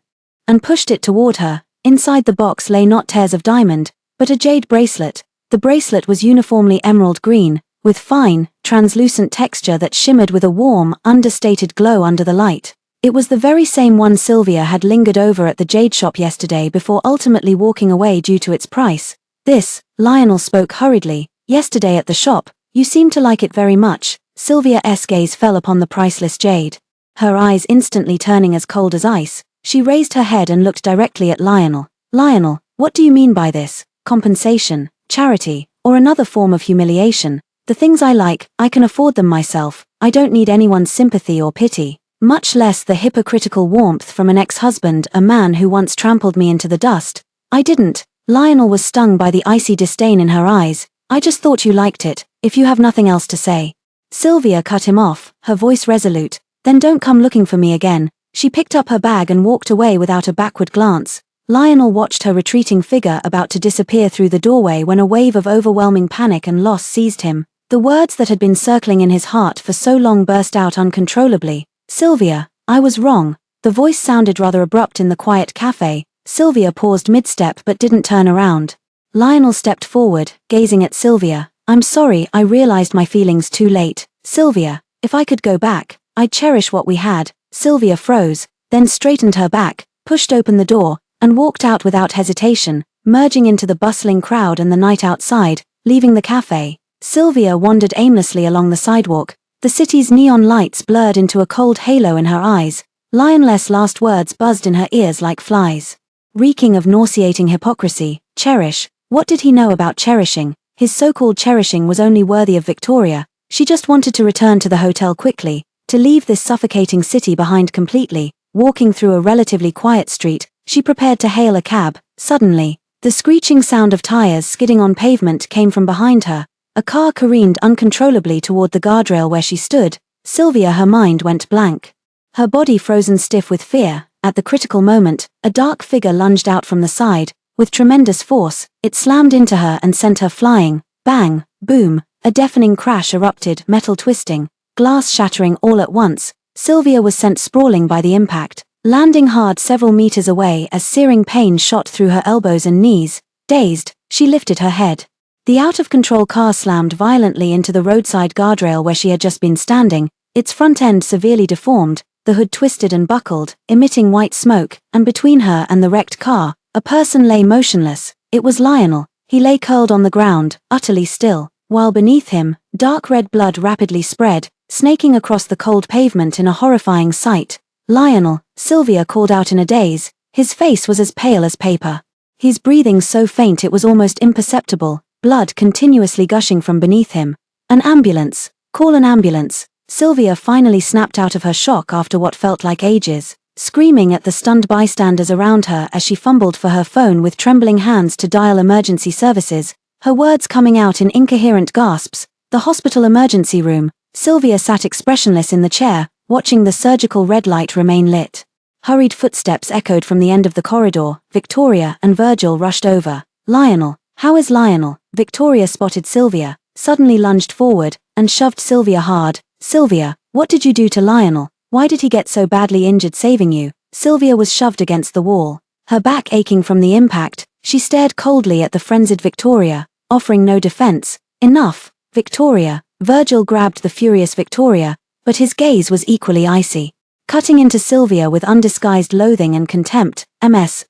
and pushed it toward her. Inside the box lay not tears of diamond, but a jade bracelet. The bracelet was uniformly emerald green, with fine, translucent texture that shimmered with a warm, understated glow under the light. It was the very same one Sylvia had lingered over at the jade shop yesterday before ultimately walking away due to its price. This, Lionel spoke hurriedly, yesterday at the shop, you seemed to like it very much. Sylvia's gaze fell upon the priceless jade. Her eyes instantly turning as cold as ice, she raised her head and looked directly at Lionel. Lionel, what do you mean by this? Compensation, charity, or another form of humiliation? The things I like, I can afford them myself. I don't need anyone's sympathy or pity, much less the hypocritical warmth from an ex-husband, a man who once trampled me into the dust. I didn't. Lionel was stung by the icy disdain in her eyes. I just thought you liked it, if you have nothing else to say. Sylvia cut him off, her voice resolute. Then don't come looking for me again. She picked up her bag and walked away without a backward glance. Lionel watched her retreating figure about to disappear through the doorway when a wave of overwhelming panic and loss seized him. The words that had been circling in his heart for so long burst out uncontrollably. Sylvia, I was wrong. The voice sounded rather abrupt in the quiet cafe. Sylvia paused mid-step but didn't turn around. Lionel stepped forward, gazing at Sylvia. I'm sorry, I realized my feelings too late. Sylvia, if I could go back, I'd cherish what we had. Sylvia froze, then straightened her back, pushed open the door, and walked out without hesitation, merging into the bustling crowd and the night outside, leaving the cafe. Sylvia wandered aimlessly along the sidewalk, the city's neon lights blurred into a cold halo in her eyes. Lionel's last words buzzed in her ears like flies, reeking of nauseating hypocrisy. Cherish. What did he know about cherishing? His so-called cherishing was only worthy of Victoria. She just wanted to return to the hotel quickly, to leave this suffocating city behind completely. Walking through a relatively quiet street, she prepared to hail a cab. Suddenly, the screeching sound of tires skidding on pavement came from behind her. A car careened uncontrollably toward the guardrail where she stood. Sylvia, her mind went blank, her body frozen stiff with fear. At the critical moment, a dark figure lunged out from the side. With tremendous force, it slammed into her and sent her flying. Bang, boom, a deafening crash erupted, metal twisting, glass shattering all at once. Sylvia was sent sprawling by the impact, landing hard several meters away as searing pain shot through her elbows and knees. Dazed, she lifted her head. The out-of-control car slammed violently into the roadside guardrail where she had just been standing, its front end severely deformed, The hood twisted and buckled, emitting white smoke, and between her and the wrecked car, a person lay motionless. It was Lionel. He lay curled on the ground, utterly still, while beneath him, dark red blood rapidly spread, snaking across the cold pavement in a horrifying sight. "Lionel," Sylvia called out in a daze. His face was as pale as paper. His breathing so faint it was almost imperceptible, blood continuously gushing from beneath him. "An ambulance! Call an ambulance!" Sylvia finally snapped out of her shock after what felt like ages, screaming at the stunned bystanders around her as she fumbled for her phone with trembling hands to dial emergency services, her words coming out in incoherent gasps. The hospital emergency room. Sylvia sat expressionless in the chair, watching the surgical red light remain lit. Hurried footsteps echoed from the end of the corridor. Victoria and Virgil rushed over. "Lionel, how is Lionel?" Victoria spotted Sylvia, suddenly lunged forward, and shoved Sylvia hard. "Sylvia, what did you do to Lionel? Why did he get so badly injured saving you?" Sylvia was shoved against the wall. Her back aching from the impact, she stared coldly at the frenzied Victoria, offering no defense. "Enough, Victoria." Virgil grabbed the furious Victoria, but his gaze was equally icy, cutting into Sylvia with undisguised loathing and contempt.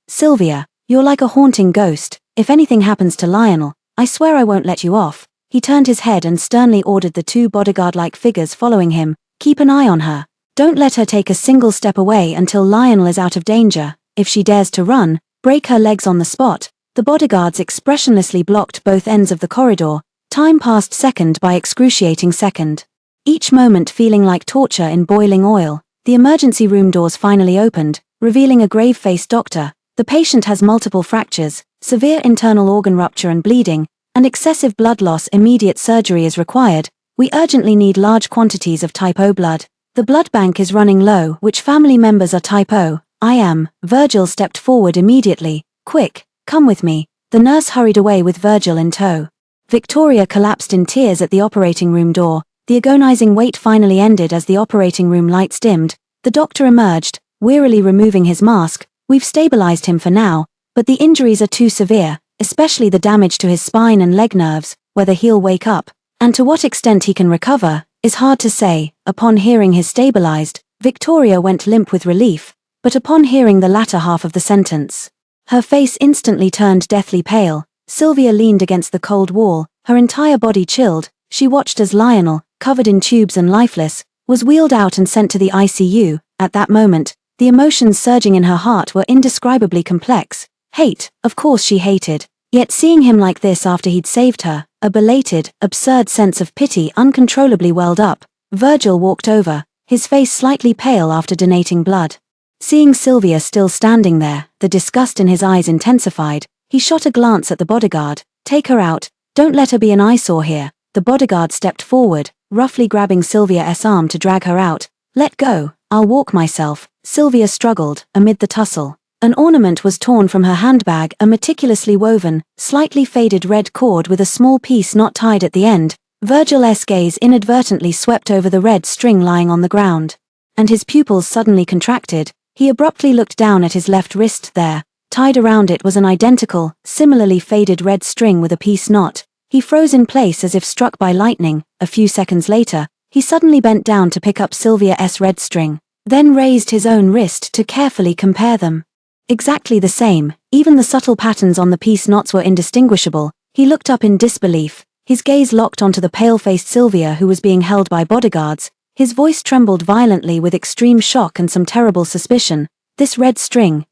Sylvia, you're like a haunting ghost. If anything happens to Lionel, I swear I won't let you off." He turned his head and sternly ordered the two bodyguard-like figures following him, "Keep an eye on her. Don't let her take a single step away until Lionel is out of danger. If she dares to run, break her legs on the spot." The bodyguards expressionlessly blocked both ends of the corridor. Time passed second by excruciating second, each moment feeling like torture in boiling oil. The emergency room doors finally opened, revealing a grave-faced doctor. "The patient has multiple fractures, severe internal organ rupture and bleeding, and excessive blood loss. Immediate surgery is required. We urgently need large quantities of type O blood. The blood bank is running low. Which family members are type O?" "I am." Virgil stepped forward immediately. "Quick, come with me." The nurse hurried away with Virgil in tow. Victoria collapsed in tears at the operating room door. The agonizing wait finally ended as the operating room lights dimmed. The doctor emerged, wearily removing his mask. "We've stabilized him for now, but the injuries are too severe, especially the damage to his spine and leg nerves. Whether he'll wake up, and to what extent he can recover, is hard to say." Upon hearing he's stabilized, Victoria went limp with relief, but upon hearing the latter half of the sentence, her face instantly turned deathly pale. Sylvia leaned against the cold wall, her entire body chilled. She watched as Lionel, covered in tubes and lifeless, was wheeled out and sent to the ICU. At that moment, the emotions surging in her heart were indescribably complex. Hate, of course she hated. Yet seeing him like this after he'd saved her, a belated, absurd sense of pity uncontrollably welled up. Virgil walked over, his face slightly pale after donating blood. Seeing Sylvia still standing there, the disgust in his eyes intensified. He shot a glance at the bodyguard. "Take her out. Don't let her be an eyesore here." The bodyguard stepped forward, roughly grabbing Sylvia's arm to drag her out. "Let go, I'll walk myself." Sylvia struggled, amid the tussle. An ornament was torn from her handbag, a meticulously woven, slightly faded red cord with a small piece not tied at the end. Virgil's gaze inadvertently swept over the red string lying on the ground, and his pupils suddenly contracted. He abruptly looked down at his left wrist. There, tied around it, was an identical, similarly faded red string with a piece knot. He froze in place as if struck by lightning. A few seconds later, he suddenly bent down to pick up Sylvia's red string, then raised his own wrist to carefully compare them. Exactly the same, even the subtle patterns on the piece knots were indistinguishable. He looked up in disbelief, his gaze locked onto the pale-faced Sylvia who was being held by bodyguards. His voice trembled violently with extreme shock and some terrible suspicion. "This red string,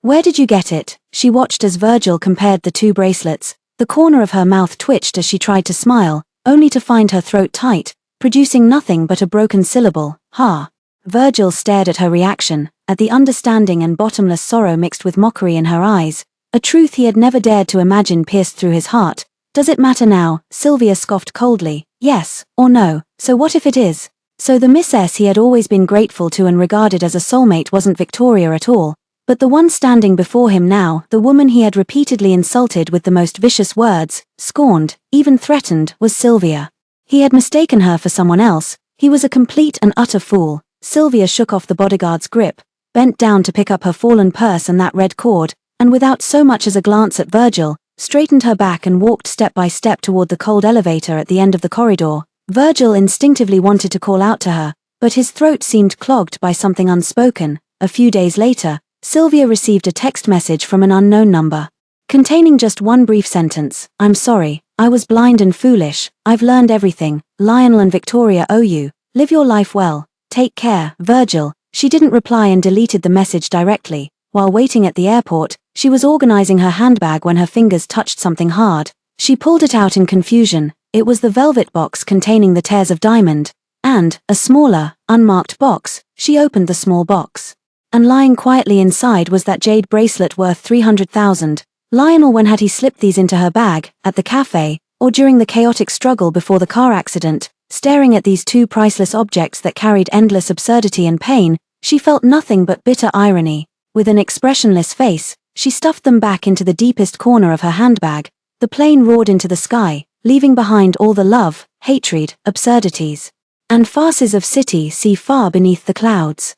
where did you get it?" She watched as Virgil compared the two bracelets. The corner of her mouth twitched as she tried to smile, only to find her throat tight, producing nothing but a broken syllable. "Ha." Virgil stared at her reaction, at the understanding and bottomless sorrow mixed with mockery in her eyes. A truth he had never dared to imagine pierced through his heart. "Does it matter now?" Sylvia scoffed coldly. "Yes, or no, so what if it is?" So the Miss S he had always been grateful to and regarded as a soulmate wasn't Victoria at all, but the one standing before him now, the woman he had repeatedly insulted with the most vicious words, scorned, even threatened, was Sylvia. He had mistaken her for someone else. He was a complete and utter fool. Sylvia shook off the bodyguard's grip, bent down to pick up her fallen purse and that red cord, and without so much as a glance at Virgil, straightened her back and walked step by step toward the cold elevator at the end of the corridor. Virgil instinctively wanted to call out to her, But his throat seemed clogged by something unspoken. A few days later, Sylvia received a text message from an unknown number, containing just one brief sentence: "I'm sorry, I was blind and foolish, I've learned everything, Lionel and Victoria owe you, live your life well, take care, Virgil." She didn't reply and deleted the message directly. While waiting at the airport, she was organizing her handbag when her fingers touched something hard. She pulled it out in confusion. It was the velvet box containing the tears of diamond, and, a smaller, unmarked box. She opened the small box. And lying quietly inside was that jade bracelet worth 300,000. Lionel, when had he slipped these into her bag, at the cafe, or during the chaotic struggle before the car accident? Staring at these two priceless objects that carried endless absurdity and pain, she felt nothing but bitter irony. With an expressionless face, she stuffed them back into the deepest corner of her handbag. The plane roared into the sky, leaving behind all the love, hatred, absurdities, and farces of city see far beneath the clouds.